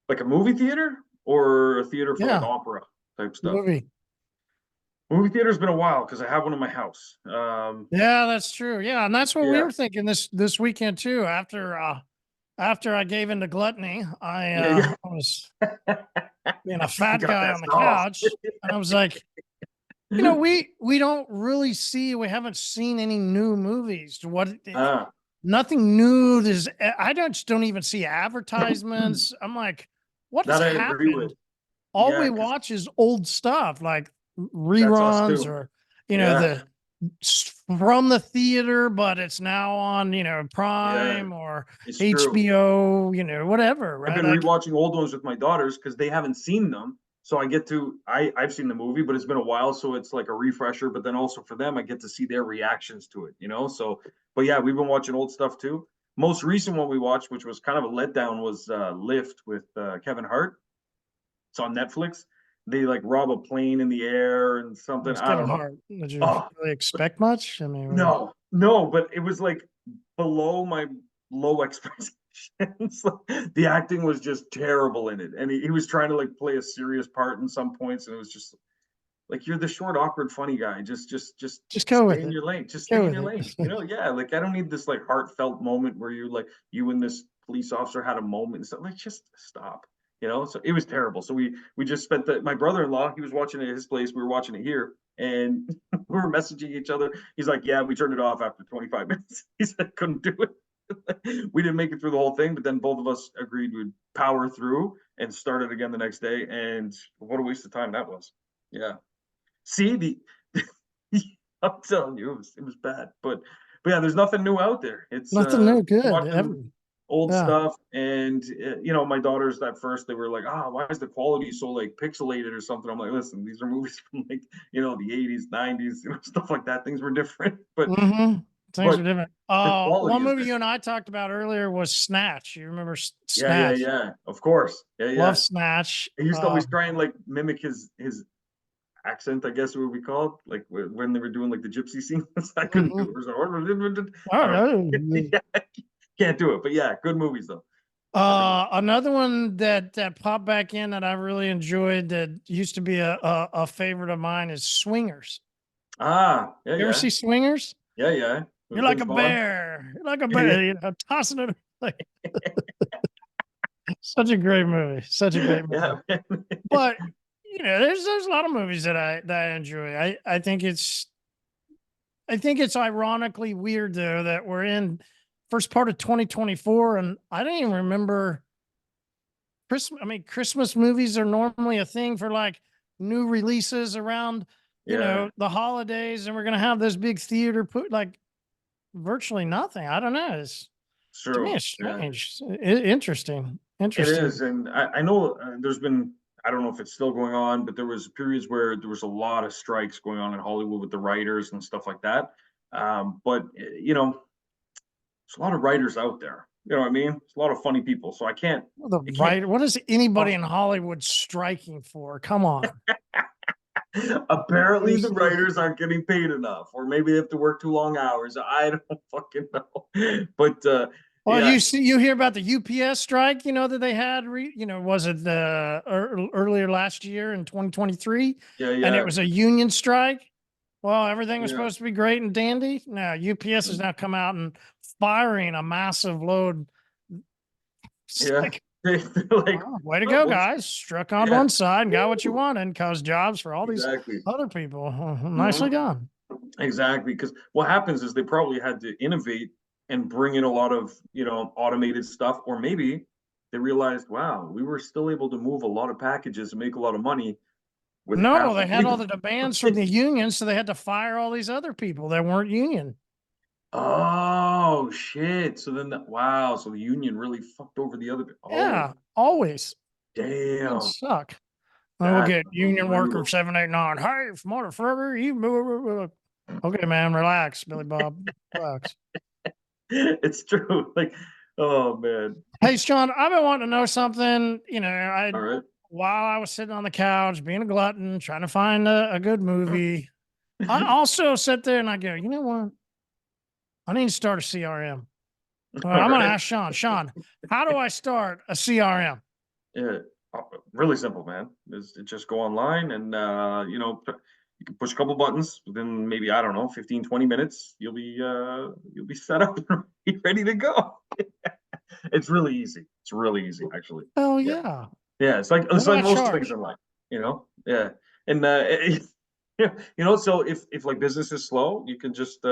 Like a movie theater or a theater for like opera type stuff? Movie theater's been a while because I have one in my house. Yeah, that's true. Yeah. And that's what we were thinking this weekend too. After I gave into gluttony, I was being a fat guy on the couch. And I was like, you know, we don't really we haven't seen any new movies. Nothing new. I don't even see advertisements. I'm like, what has happened? All we watch is old stuff like reruns or, you know, the from the theater, but it's now on, you know, Prime or HBO, you know, whatever. Right? I've been rewatching old ones with my daughters because they haven't seen them. So I've seen the movie, but it's been a while. So it's like a refresher, but then also for them, I get to see their reactions to it, you know? So, but yeah, we've been watching old stuff too. Most recent one we watched, which was kind of a letdown, was Lift with Kevin Hart. It's on Netflix. They like rob a plane in the air and something. It's Kevin Hart. Did you really expect much? I mean, no, but it was like below my low expectations. The acting was just terrible in it, and he was trying to like play a serious part in some points, and it was just like, you're the short, awkward, funny guy. Just go with in your lane. Just stay in your lane. You know, yeah. Like I don't need this like heartfelt moment where you and this police officer had a moment and stuff. Like just stop. You know, so it was terrible. So we just spent my brother-in-law, he was watching it at his place, we were watching it here, and we were messaging each other. He's like, yeah, we turned it off after 25 minutes. He said couldn't do it. We didn't make it through the whole thing, but then both of us agreed we'd power through and start it again the next day. And what a waste of time that was. Yeah. See, I'm telling you, it was bad. But yeah, there's nothing new out there. It's nothing new, good. Old stuff. And you know, my daughters at first they were like, why is the quality so like pixelated or something? I'm like, listen, these are movies from like, you know, the 80s, 90s, you know, stuff like that. Things were different, but things are different. One movie you and I talked about earlier was Snatch. You remember Snatch? Yeah, of course. Yeah. Love Snatch. I used to always try and like mimic his accent, I guess it would be called, like when they were doing like the gypsy scenes. I couldn't do it. Can't do it, but yeah, good movies though. Another one that popped back in that I really enjoyed that used to be a favorite of mine is Swingers. You ever see Swingers? Yeah. You're like a bear. You're like a bear. You know, tossing it. Like, such a great movie. Such a great movie. Yeah, but you know, there's a lot of movies that I enjoy. I think it's I think it's ironically weird though that we're in first part of 2024 and I don't even remember Christmas. I mean, Christmas movies are normally a thing for like new releases around, Yeah, the holidays, and we're gonna have this big theater put like virtually nothing. I don't know. It's it's to me, true. it's Yeah, strange. Interesting. it Interesting. is. And I know there's been, I don't know if it's still going on, but there was periods where there was a lot of strikes going on in Hollywood with the writers and stuff like that. But there's a lot of writers out there. You know what I mean? It's a lot of funny people. So I can't, The it can't. right. What is anybody in Hollywood striking for? Come on. Apparently, the Seriously. writers aren't getting paid enough, or maybe they have to work too long hours. I don't fucking know. But Well, yeah, you hear about the UPS strike, that they had, was it earlier last year in 2023, yeah, and it yeah, was a union strike. Well, everything was yeah, supposed to be great and dandy. No, UPS has now come out and firing a massive load. It's yeah. like, They're like, wow, way to oh, go, what's guys! Struck on yeah, one side and got what you woo. wanted, and caused jobs for all these Exactly. other people. Nicely Mhm. done. Exactly. Because what happens is they probably had to innovate and bring in a lot of, automated stuff, or maybe they realized, wow, we were still able to move a lot of packages and make a lot of money with No, half the they had all labor. the demands from the union, so they had to fire all these other people that weren't union. Oh shit. So then wow, so the union really fucked over the other. Oh Yeah, always. damn. Unions suck. And we'll That's get union worker brutal. 789. Hey, motherfucker, you. Okay, man, relax, Billy Bob. Relax. It's true. Like, oh man. Hey, Sean, I've been wanting to know something. All right. While I was sitting on the couch being a glutton, trying to find a good movie, I also sit there and I go, you know what? I need to start a CRM. Well, All I'm going to right. ask Sean. Sean, how do I start a CRM? Yeah. Really simple, man. Is just go online and you can push a couple buttons within maybe, I don't know, 15, 20 minutes. You'll be set up and ready to go. It's really easy. It's really easy, actually. Oh, Yeah. yeah. Yeah, it's like What it's do like I most things charge? in life, Yeah, and yeah, so if like business is slow, you can just be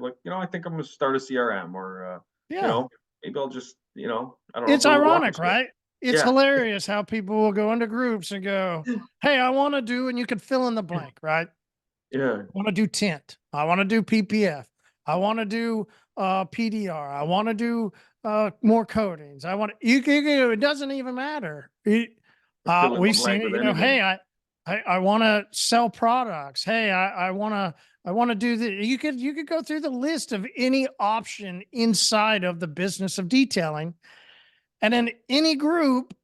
like, I think I'm gonna start a CRM, or you Yeah. know, maybe I'll just I don't know, It's build a rocket ironic, ship. right? It's Yeah, hilarious how people will go into groups and go, "Hey, I want to do," and you could fill in the blank, right? yeah, I want to do tint. I want to do PPF. I want to do PDR. I want to do more coatings. It doesn't even matter. fill in the We've seen blank it. with anything. Hey, I want to sell products. Hey, I want to do the. You could go through the list of any option inside of the business of detailing, and in any group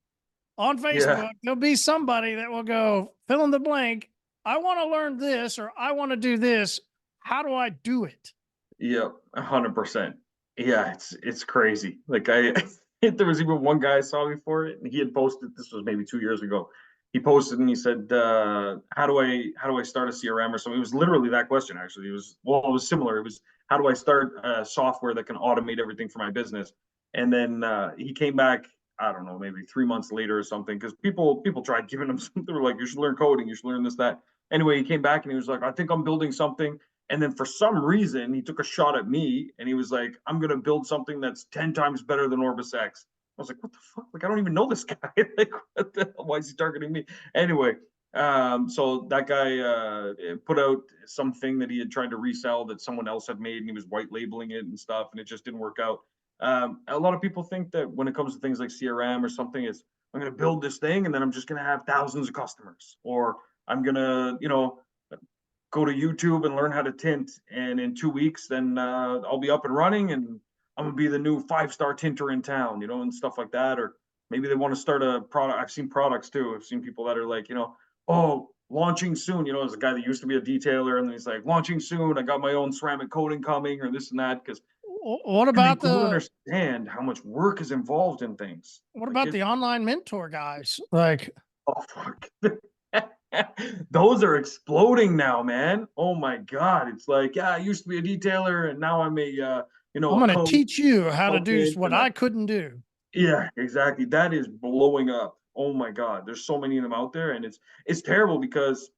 on Yeah, Facebook, there'll be somebody that will go fill in the blank. I want to learn this or I want to do this. How do I do it? yep, 100%. Yeah, it's crazy. Like there was even one guy I saw before it, and he had posted. This was maybe 2 years ago. He posted and he said, how do I start a CRM or something?" It was literally that question. Actually, it was similar. It was, how do I start software that can automate everything for my business? And then he came back. I don't know, maybe 3 months later or something, because people tried giving him something. They were like, you should learn coding, you should learn this, that. Anyway, he came back and he was like, I think I'm building something. And then for some reason, he took a shot at me and he was like, I'm going to build something that's 10 times better than OrbisX. I was like, what the fuck? Like, I don't even know this guy. Like, what the hell? Why is he targeting me? Anyway, so that guy put out something that he had tried to resell that someone else had made, and he was white labeling it and stuff, and it just didn't work out. A lot of people think that when it comes to things like CRM or something, it's, I'm going to build this thing and then I'm just going to have thousands of customers, or I'm going to, go to YouTube and learn how to tint, and in 2 weeks, then I'll be up and running, and I'm gonna be the new 5-star tinter in town, and stuff like that. Or maybe they want to start a product. I've seen products too. I've seen people that are like, oh, launching soon. There's a guy that used to be a detailer, and then he's like, launching soon. I got my own ceramic coating coming, or this and that, because What and they about don't the understand how much work is involved in things. what Like about it. the online mentor guys? Like, Oh fuck. Those are exploding now, man. Oh my God. It's like, yeah, I used to be a detailer and now I'm I'm a going to coach, teach you how to do consultant, what and I couldn't do. yeah, exactly. That is blowing up. Oh my God. There's so many of them out there, and it's terrible because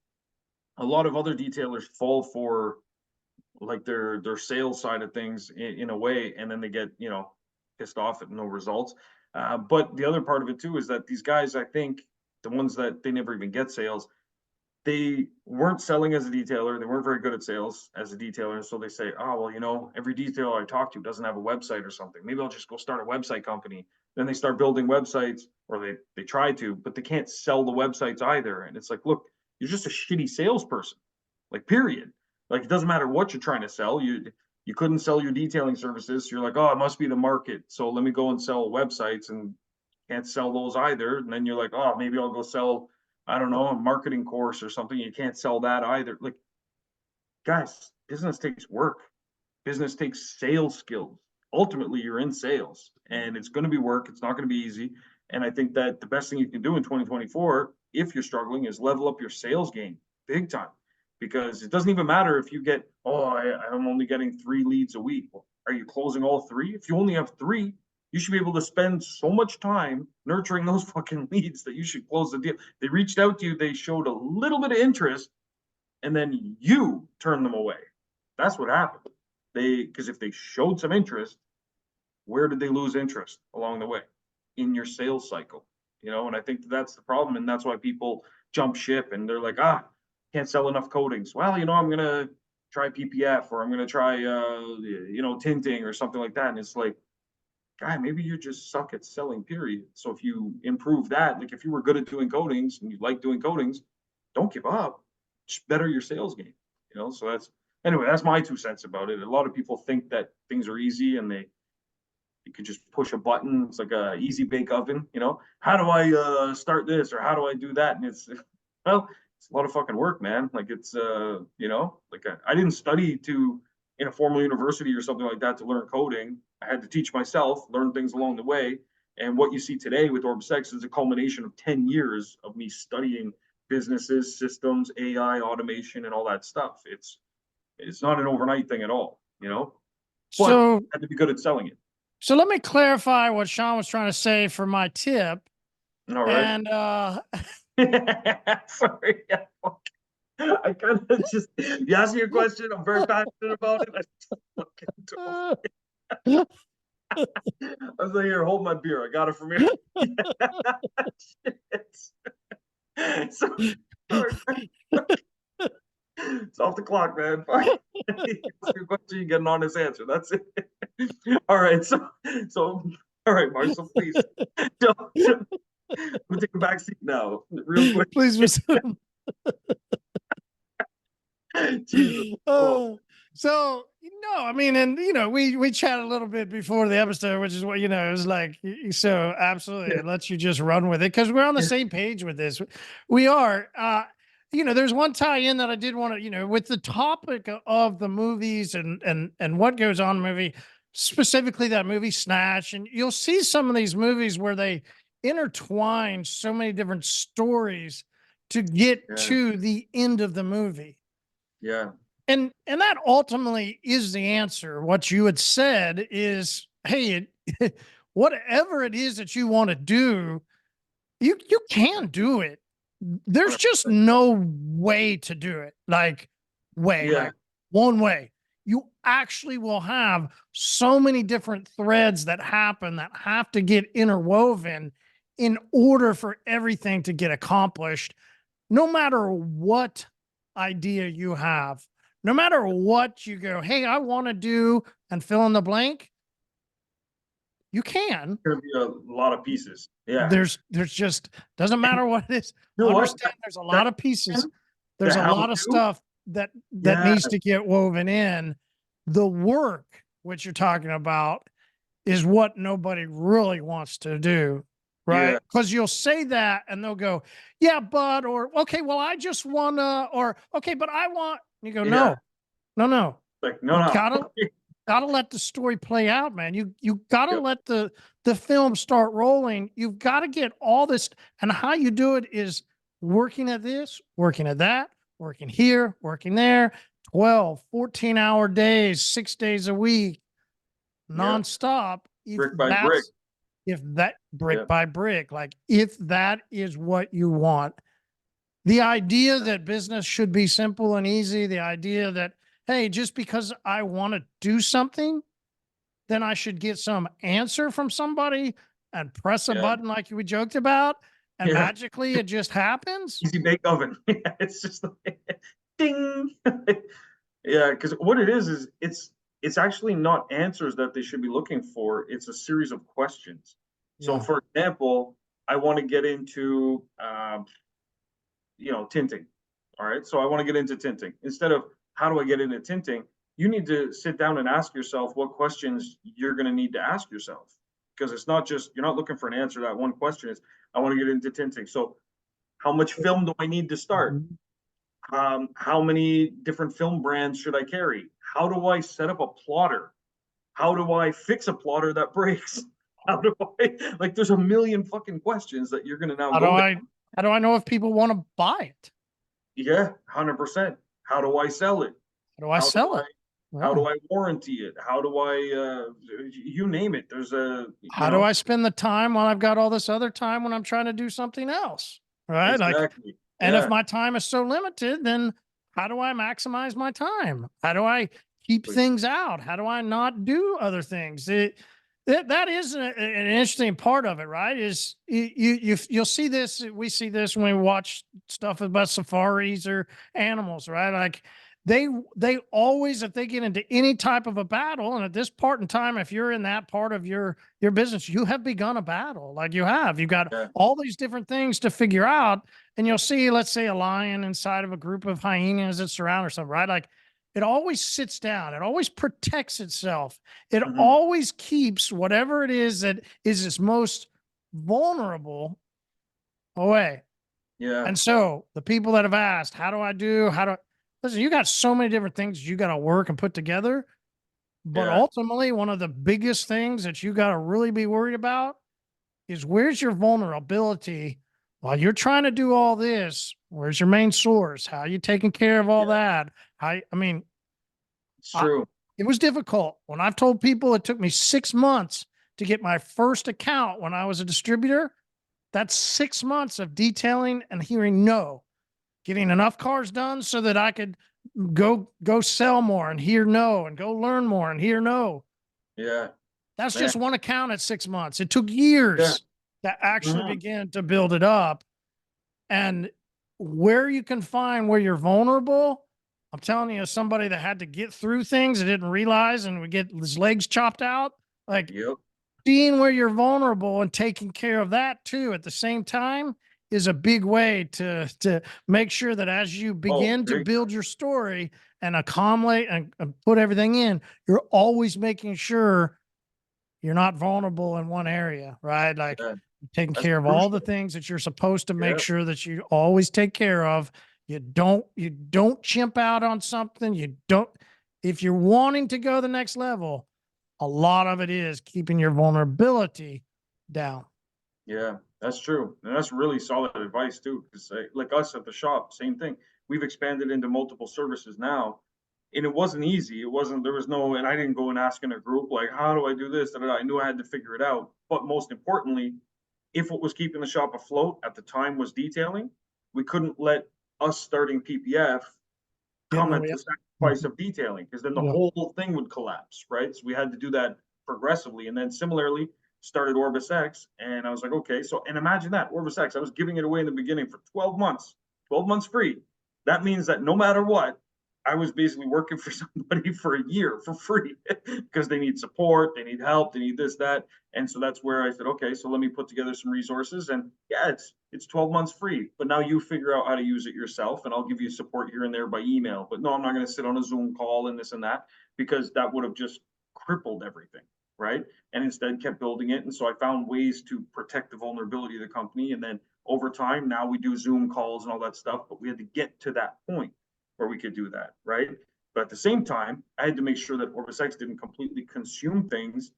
a lot of other detailers fall for like their sales side of things in a way, and then they get, pissed off at no results. But the other part of it too is that these guys, I think, the ones that they never even get sales, they weren't selling as a detailer. They weren't very good at sales as a detailer. So they say, oh, well, every detailer I talk to doesn't have a website or something. Maybe I'll just go start a website company. Then they start building websites, or they try to, but they can't sell the websites either. And it's like, look, you're just a shitty salesperson, like, period. Like, it doesn't matter what you're trying to sell. You couldn't sell your detailing services. So you're like, oh, it must be the market. So let me go and sell websites, and can't sell those either. And then you're like, oh, maybe I'll go sell, I don't know, a marketing course or something. You can't sell that either. Like, guys, business takes work. Business takes sales skills. Ultimately, you're in sales, and it's going to be work. It's not going to be easy. And I think that the best thing you can do in 2024, if you're struggling, is level up your sales game big time. Because it doesn't even matter if you get, oh, I'm only getting 3 leads a week. Well, are you closing all 3? If you only have 3, you should be able to spend so much time nurturing those fucking leads that you should close the deal. They reached out to you, they showed a little bit of interest, and then you turn them away. That's what happened. Because if they showed some interest, where did they lose interest along the way? In your sales cycle. And I think that's the problem, and that's why people jump ship, and they're like, can't sell enough coatings. Well, I'm gonna try PPF, or I'm gonna try tinting or something like that. And it's like, guy, maybe you just suck at selling, period. So if you improve that, like if you were good at doing coatings and you like doing coatings, don't give up. Just better your sales game. So that's my 2 cents about it. A lot of people think that things are easy, and you could just push a button. It's like a easy bake oven. How do I start this, or how do I do that? And it's well, it's a lot of fucking work, man. Like, it's like I didn't study in a formal university or something like that to learn coding. I had to teach myself, learn things along the way. And what you see today with OrbisX is a culmination of 10 years of me studying businesses, systems, AI, automation, and all that stuff. It's not an overnight thing at all, but So, I had to be good at selling it. so let me clarify what Shawn was trying to say for my tip. All right. And Sorry. I kind of just, you asked me a question. I'm very passionate about it. I was like, here, hold my beer. I got it from here. So, sorry. It's off the clock, man. Ask your question, you get an honest answer. That's it. All right. So, all right, Marshall, please. Don't, I'm gonna take a back seat now, real quick. Please resume. Jesus. So I mean, and we chatted a little bit before the episode, which is what it was like. So absolutely, it lets you just run with it, because we're on the same page with this. We are. There's one tie-in that I did want to, with the topic of the movies and what goes on in the movie, specifically that movie Snatch, and you'll see some of these movies where they intertwine so many different stories to get to the end of the movie. Yeah. And that ultimately is the answer. What you had said is, hey, whatever it is that you want to do, you can do it. There's just no way to do it. Like one way. You actually will have so many different threads that happen that have to get interwoven in order for everything to get accomplished, no matter what idea you have. No matter what you go, hey, I want to do, and fill in the blank, you can. There's gonna be a lot of pieces. Yeah. There's just, doesn't matter what it is. Understand there's a lot of pieces. There's a lot of stuff that needs to get woven in. The work, which you're talking about, is what nobody really wants to do. Right. Because you'll say that and they'll go, yeah, but, or, okay, well, I just want to, or, okay, but I want, you go, no. Like, no. Gotta let the story play out, man. You gotta let the film start rolling. You've got to get all this, and how you do it is working at this, working at that, working here, working there, 12, 14-hour days, 6 days a week, nonstop. Brick by brick. If that brick by brick, like if that is what you want, the idea that business should be simple and easy, the idea that, hey, just because I want to do something, then I should get some answer from somebody and press a Yeah. button like we joked about, and Yeah. magically it just happens. Easy bake oven. Yeah, it's just like ding. Yeah, because what it is it's actually not answers that they should be looking for. It's a series of questions. So, Yeah. for example, I want to get into tinting. All right. So I want to get into tinting. Instead of how do I get into tinting, you need to sit down and ask yourself what questions you're going to need to ask yourself. Because it's not just, you're not looking for an answer. That one question is, I want to get into tinting. So how much film do I need to start? Mhm. How many different film brands should I carry? How do I set up a plotter? How do I fix a plotter that breaks? How do I, like, there's a million fucking questions that you're going to now How do go down. how do I know if people want to buy it? Yeah, 100%. How do I sell it? How do I How do sell I it? how Yeah. do I warranty it? How do I you name it? There's a How do I spend the time while I've got all this other time when I'm trying to do something else? Right? Like, exactly. and if Yeah. my time is so limited, then how do I maximize my time? How do I keep things out? How do I not do other things? That is an interesting part of it, right? Is you'll see this, we see this when we watch stuff about safaris or animals, right? Like they always, if they get into any type of a battle, and at this part in time, if you're in that part of your business, you have begun a battle. Like you've got Yeah. all these different things to figure out. And you'll see, let's say, a lion inside of a group of hyenas that surround or something, right? Like it always sits down, it always protects itself, it Mhm. always keeps whatever it is that is its most vulnerable away. Yeah. And so the people that have asked, how do listen, you got so many different things you got to work and put together. But Yeah. ultimately, one of the biggest things that you got to really be worried about is where's your vulnerability while you're trying to do all this? Where's your main source? How are you taking care of all Yeah. that? I mean, It's I, true. it was difficult. When I've told people it took me 6 months to get my first account when I was a distributor, that's 6 months of detailing and hearing no, getting enough cars done so that I could go sell more and hear no, and go learn more and hear no. Yeah. That's Man. just one account at 6 months. It took Yeah. years to actually Mhm. begin to build it up. And where you can find where you're vulnerable, I'm telling you, as somebody that had to get through things and didn't realize and would get his legs chopped out, like Yep. seeing where you're vulnerable and taking care of that too at the same time is a big way to make sure that as you Oh, begin to big. build your story and accommodate and put everything in, you're always making sure you're not vulnerable in one area, right? Like Yeah. taking That's care of all the crucial. things that you're supposed to make Yeah. sure that you always take care of. You don't chimp out on something. You don't, if you're wanting to go the next level, a lot of it is keeping your vulnerability down. Yeah, that's true. And that's really solid advice too. Because like us at the shop, same thing. We've expanded into multiple services now. And it wasn't easy. It wasn't, there was no, and I didn't go and ask in a group, like, how do I do this? I knew I had to figure it out. But most importantly, if what was keeping the shop afloat at the time was detailing, we couldn't let us starting PPF Get in come the at way. the sacrifice of detailing, because then the Yeah. whole thing would collapse, right? So we had to do that progressively. And then similarly, started OrbisX. And I was like, okay, so, and imagine that OrbisX, I was giving it away in the beginning for 12 months, 12 months free. That means that no matter what, I was basically working for somebody for a year for free because they need support, they need help, they need this, that. And so that's where I said, okay, so let me put together some resources. And yeah, it's 12 months free, but now you figure out how to use it yourself, and I'll give you support here and there by email. But no, I'm not going to sit on a Zoom call and this and that, because that would have just crippled everything, right? And instead kept building it. And so I found ways to protect the vulnerability of the company. And then over time, now we do Zoom calls and all that stuff, but we had to get to that point where we could do that, right? But at the same time, I had to make sure that OrbisX didn't completely consume things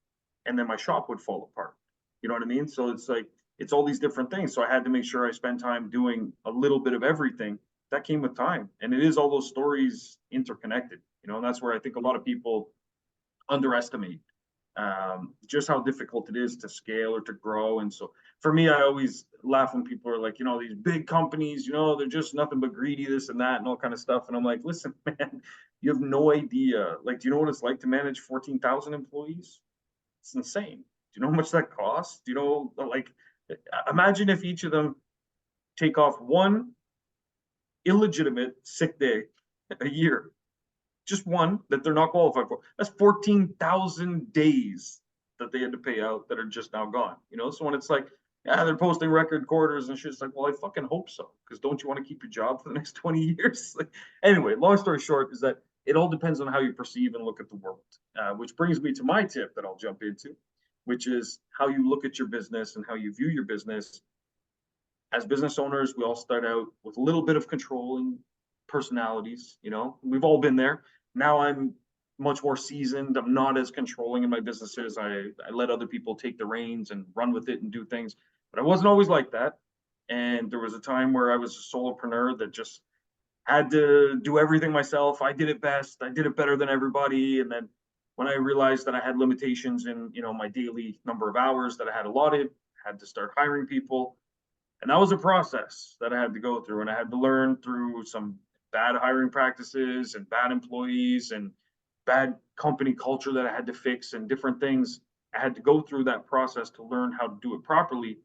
and then my shop would fall apart. You know what I mean? So it's like, it's all these different things. So I had to make sure I spend time doing a little bit of everything. That came with time. And it is all those stories interconnected, and that's where I think a lot of people underestimate just how difficult it is to scale or to grow. And so for me, I always laugh when people are like, you know, these big companies, you know, they're just nothing but greedy, this and that, and all kind of stuff. And I'm like, listen, man, you have no idea. Like, do you know what it's like to manage 14,000 employees? It's insane. Do you know how much that costs? Do you know, like, imagine if each of them take off one illegitimate sick day a year, just one that they're not qualified for. That's 14,000 days that they had to pay out that are just now gone. You know, so when it's like, yeah, they're posting record quarters and shit, it's like, well, I fucking hope so, because don't you want to keep your job for the next 20 years? Like, anyway, long story short is that it all depends on how you perceive and look at the world, which brings me to my tip that I'll jump into, which is how you look at your business and how you view your business. As business owners, we all start out with a little bit of controlling personalities. You know, we've all been there. Now I'm much more seasoned. I'm not as controlling in my businesses. I let other people take the reins and run with it and do things, but I wasn't always like that. And there was a time where I was a solopreneur that just had to do everything myself. I did it best. I did it better than everybody. And then when I realized that I had limitations in, you know, my daily number of hours that I had allotted, I had to start hiring people. And that was a process that I had to go through. And I had to learn through some bad hiring practices and bad employees and bad company culture that I had to fix and different things. I had to go through that process to learn how to do it properly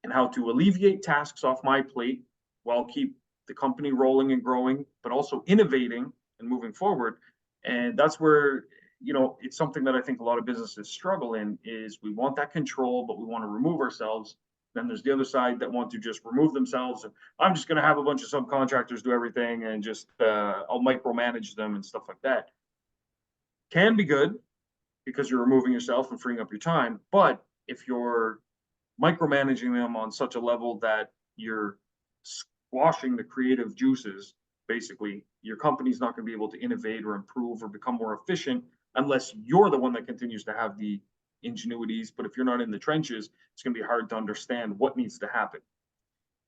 and how to alleviate tasks off my plate while keep the company rolling and growing, but also innovating and moving forward. And that's where, you know, it's something that I think a lot of businesses struggle in is we want that control, but we want to remove ourselves. Then there's the other side that want to just remove themselves. And I'm just going to have a bunch of subcontractors do everything and just I'll micromanage them and stuff like that. Can be good because you're removing yourself and freeing up your time. But if you're micromanaging them on such a level that you're squashing the creative juices, basically, your company's not going to be able to innovate or improve or become more efficient unless you're the one that continues to have the ingenuities. But if you're not in the trenches, it's going to be hard to understand what needs to happen.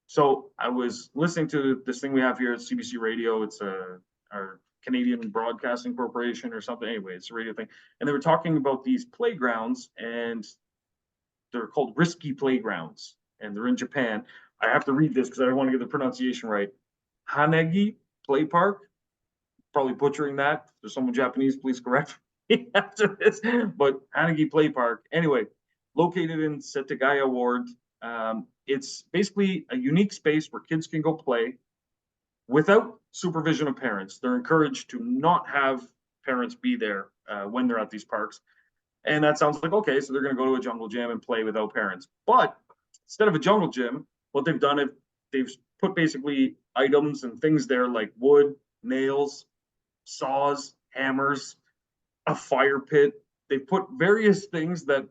So I was listening to this thing we have here at CBC Radio. It's our Canadian Broadcasting Corporation or something. Anyway, it's a radio thing. And they were talking about these playgrounds, and they're called risky playgrounds, and they're in Japan. I have to read this because I don't want to get the pronunciation right. Hanegi Play Park. Probably butchering that. If there's someone Japanese, please correct me after this. But Hanegi Play Park. Anyway, located in Setagaya Ward. It's basically a unique space where kids can go play without supervision of parents. They're encouraged to not have parents be there when they're at these parks. And that sounds like, okay, so they're going to go to a jungle gym and play without parents. But instead of a jungle gym, what they've done is they've put basically items and things there like wood, nails, saws, hammers, a fire pit. They've put various things that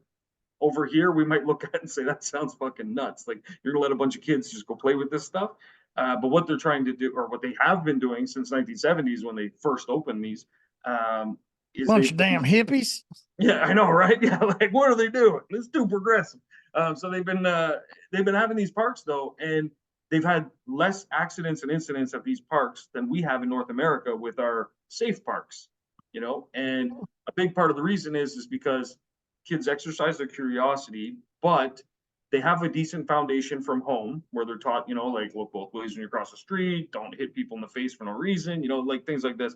over here we might look at and say, that sounds fucking nuts. Like, you're going to let a bunch of kids just go play with this stuff. But what they're trying to do, or what they have been doing since 1970s when they first opened these, is bunch of damn hippies. Yeah, I know, right? Yeah, like, what are they doing? It's too progressive. So they've been having these parks though, and they've had less accidents and incidents at these parks than we have in North America with our safe parks. You know, and a big part of the reason is because kids exercise their curiosity, but they have a decent foundation from home where they're taught, you know, like, look both ways when you cross the street, don't hit people in the face for no reason, you know, like things like this.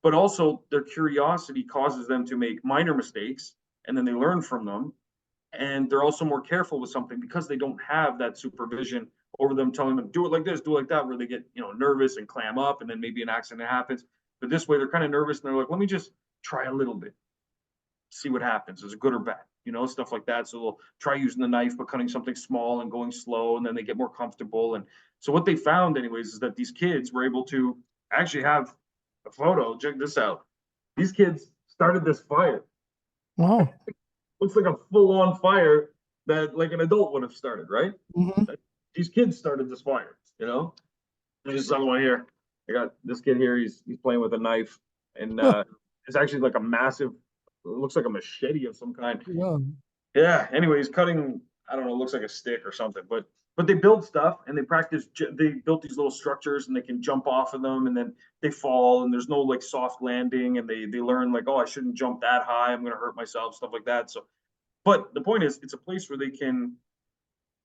But also their curiosity causes them to make minor mistakes, and then they learn from them. And they're also more careful with something because they don't have that supervision over them telling them, do it like this, do it like that, where they get, you know, nervous and clam up, and then maybe an accident happens. But this way they're kind of nervous and they're like, let me just try a little bit, see what happens. Is it good or bad? You know, stuff like that. So they'll try using the knife, but cutting something small and going slow, and then they get more comfortable. And so what they found anyways is that these kids were able to actually have a photo. Check this out. These kids started this fire. Wow. Looks like a full-on fire that like an adult would have started, right? Mm-hmm. These kids started this fire, you know? There's another one here. I got this kid here. He's playing with a knife, and it's actually like a massive, it looks like a machete of some kind. Yeah. Yeah. Anyway, he's cutting, I don't know, it looks like a stick or something, but they build stuff and they practice. They built these little structures and they can jump off of them, and then they fall, and there's no like soft landing, and they learn like, oh, I shouldn't jump that high. I'm going to hurt myself, stuff like that. So, but the point is, it's a place where they can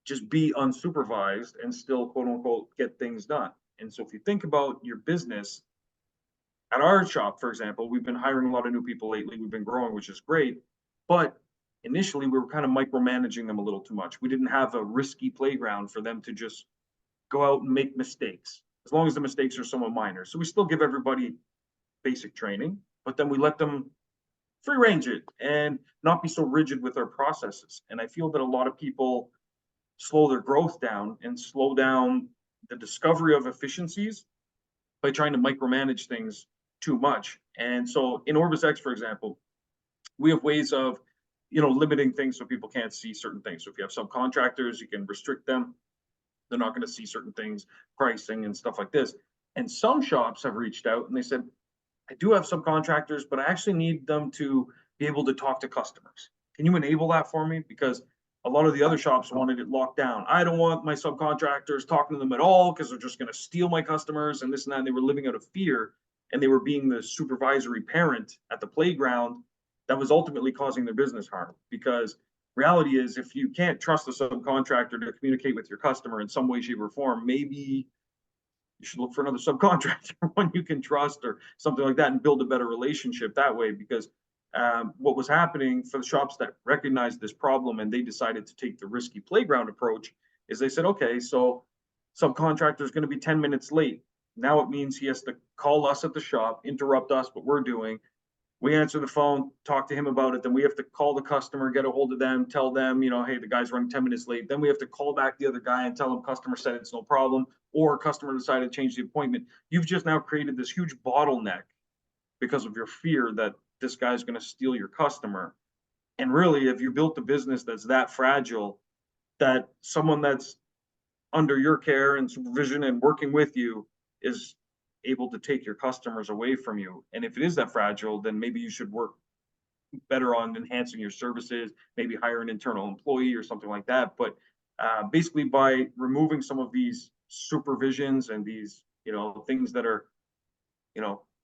just be unsupervised and still quote unquote get things done. And so if you think about your business, at our shop, for example, we've been hiring a lot of new people lately. We've been growing, which is great. But initially, we were kind of micromanaging them a little too much. We didn't have a risky playground for them to just go out and make mistakes, as long as the mistakes are somewhat minor. So we still give everybody basic training, but then we let them free range it and not be so rigid with our processes. And I feel that a lot of people slow their growth down and slow down the discovery of efficiencies by trying to micromanage things too much. And so in OrbisX, for example, we have ways of, limiting things so people can't see certain things. So if you have subcontractors, you can restrict them. They're not going to see certain things, pricing and stuff like this. And some shops have reached out and they said, I do have subcontractors, but I actually need them to be able to talk to customers. Can you enable that for me? Because a lot of the other shops wanted it locked down. I don't want my subcontractors talking to them at all because they're just going to steal my customers and this and that. And they were living out of fear and they were being the supervisory parent at the playground that was ultimately causing their business harm. Because reality is, if you can't trust the subcontractor to communicate with your customer in some way, shape, or form, maybe you should look for another subcontractor one you can trust or something like that and build a better relationship that way. Because what was happening for the shops that recognized this problem and they decided to take the risky playground approach is they said, okay, so subcontractor is going to be 10 minutes late. Now it means he has to call us at the shop, interrupt us, what we're doing. We answer the phone, talk to him about it. Then we have to call the customer, get a hold of them, tell them, hey, the guy's running 10 minutes late. Then we have to call back the other guy and tell him customer said it's no problem, or customer decided to change the appointment. You've just now created this huge bottleneck because of your fear that this guy's going to steal your customer. And really, if you built a business that's that fragile, that someone that's under your care and supervision and working with you is able to take your customers away from you. And if it is that fragile, then maybe you should work better on enhancing your services, maybe hire an internal employee or something like that. But basically by removing some of these supervisions and these, things that are,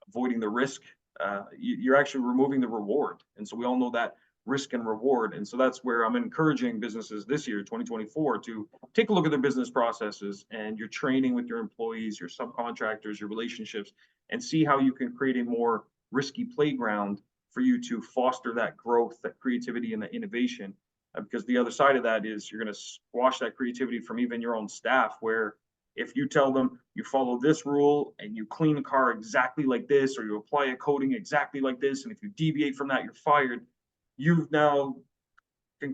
avoiding the risk, you're actually removing the reward. And so we all know that risk and reward. And so that's where I'm encouraging businesses this year, 2024, to take a look at their business processes and your training with your employees, your subcontractors, your relationships, and see how you can create a more risky playground for you to foster that growth, that creativity, and that innovation. Because the other side of that is you're going to squash that creativity from even your own staff, where if you tell them you follow this rule and you clean a car exactly like this, or you apply a coating exactly like this, and if you deviate from that, you're fired. You've now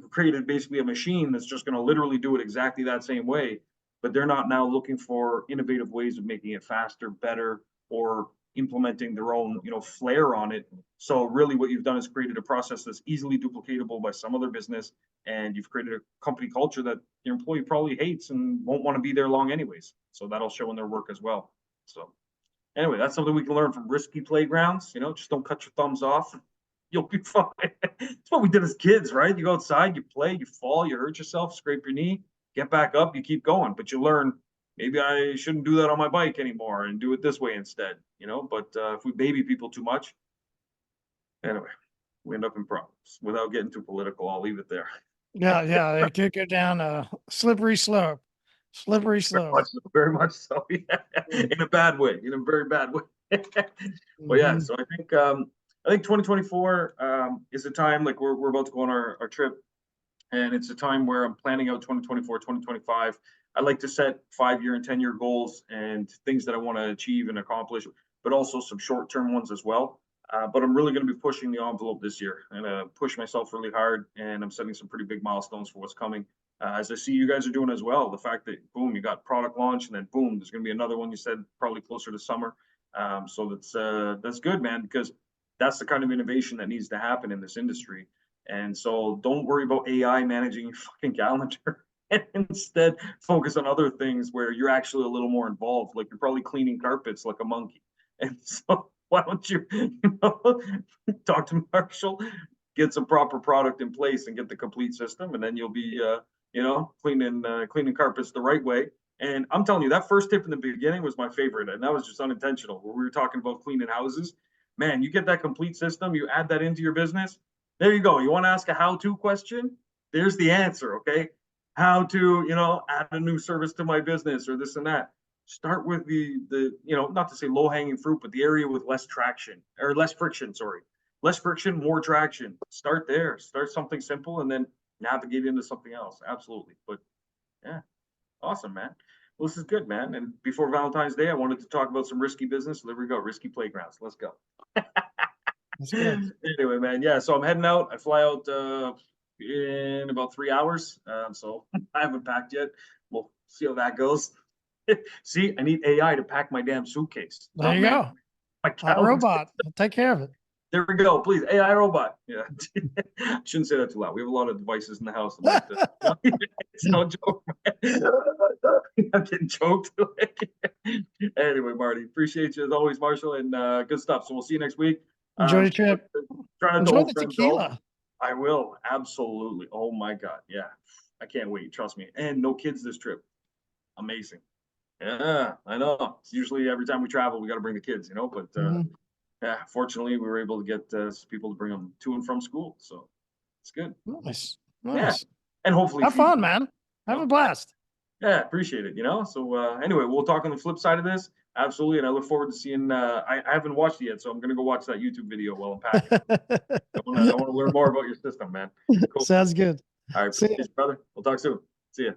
created basically a machine that's just going to literally do it exactly that same way, but they're not now looking for innovative ways of making it faster, better, or implementing their own, flair on it. So really what you've done is created a process that's easily duplicatable by some other business, and you've created a company culture that your employee probably hates and won't want to be there long anyways. So that'll show in their work as well. So anyway, that's something we can learn from risky playgrounds. Just don't cut your thumbs off. You'll be fine. It's what we did as kids, right? You go outside, you play, you fall, you hurt yourself, scrape your knee, get back up, you keep going. But you learn, maybe I shouldn't do that on my bike anymore and do it this way instead, But if we baby people too much, anyway, we end up in problems. Without getting too political, I'll leave it there. Yeah, it could go down a slippery slope. Slippery slope. Very much so. Yeah. In a bad way, in a very bad way. But yeah, so I think 2024 is a time, like we're about to go on our trip, and it's a time where I'm planning out 2024, 2025. I like to set 5-year and 10-year goals and things that I want to achieve and accomplish, but also some short-term ones as well. But I'm really going to be pushing the envelope this year. I'm going to push myself really hard, and I'm setting some pretty big milestones for what's coming. As I see you guys are doing as well. The fact that, boom, you got product launch, and then boom, there's going to be another one you said probably closer to summer. So that's good, man, because that's the kind of innovation that needs to happen in this industry. And so don't worry about AI managing your fucking calendar. And instead focus on other things where you're actually a little more involved. Like you're probably cleaning carpets like a monkey. And so why don't you, talk to Marshall, get some proper product in place and get the complete system. And then you'll be, cleaning carpets the right way. And I'm telling you, that first tip in the beginning was my favorite. And that was just unintentional. Where we were talking about cleaning houses. Man, you get that complete system, you add that into your business. There you go. You want to ask a how-to question? There's the answer, okay? how to, add a new service to my business or this and that. Start with not to say low hanging fruit, but the area with less traction or less friction, sorry. Less friction, more traction. Start there. Start something simple and then navigate into something else. Absolutely. But yeah, awesome, man. Well, this is good, man. And before Valentine's Day, I wanted to talk about some risky business. So there we go. Risky playgrounds. Let's go. That's good. Anyway, man. Yeah. So I'm heading out. I fly out in about 3 hours. So I haven't packed yet. We'll see how that goes. See, I need AI to pack my damn suitcase. There you go. My robot. I'll take care of it. There we go. Please, AI robot. Yeah. Shouldn't say that too loud. We have a lot of devices in the house. It's no joke. I'm getting choked. Anyway, Marty, appreciate you as always, Marshall, and good stuff. So we'll see you next week. Enjoy your trip. Enjoy the tequila. I will. Absolutely. Oh my God. Yeah. I can't wait. Trust me. And no kids this trip. Amazing. Yeah, I know. It's usually every time we travel, we got to bring the kids, but yeah, fortunately, we were able to get people to bring them to and from school. So it's good. Nice. Yeah. And hopefully have fun, man. Have a blast. Yeah, appreciate it. So anyway, we'll talk on the flip side of this. Absolutely. And I look forward to seeing, I haven't watched it yet, so I'm going to go watch that YouTube video while I'm packing. I want to learn more about your system, man. Cool. Sounds good. All right. See you, brother. We'll talk soon. See ya.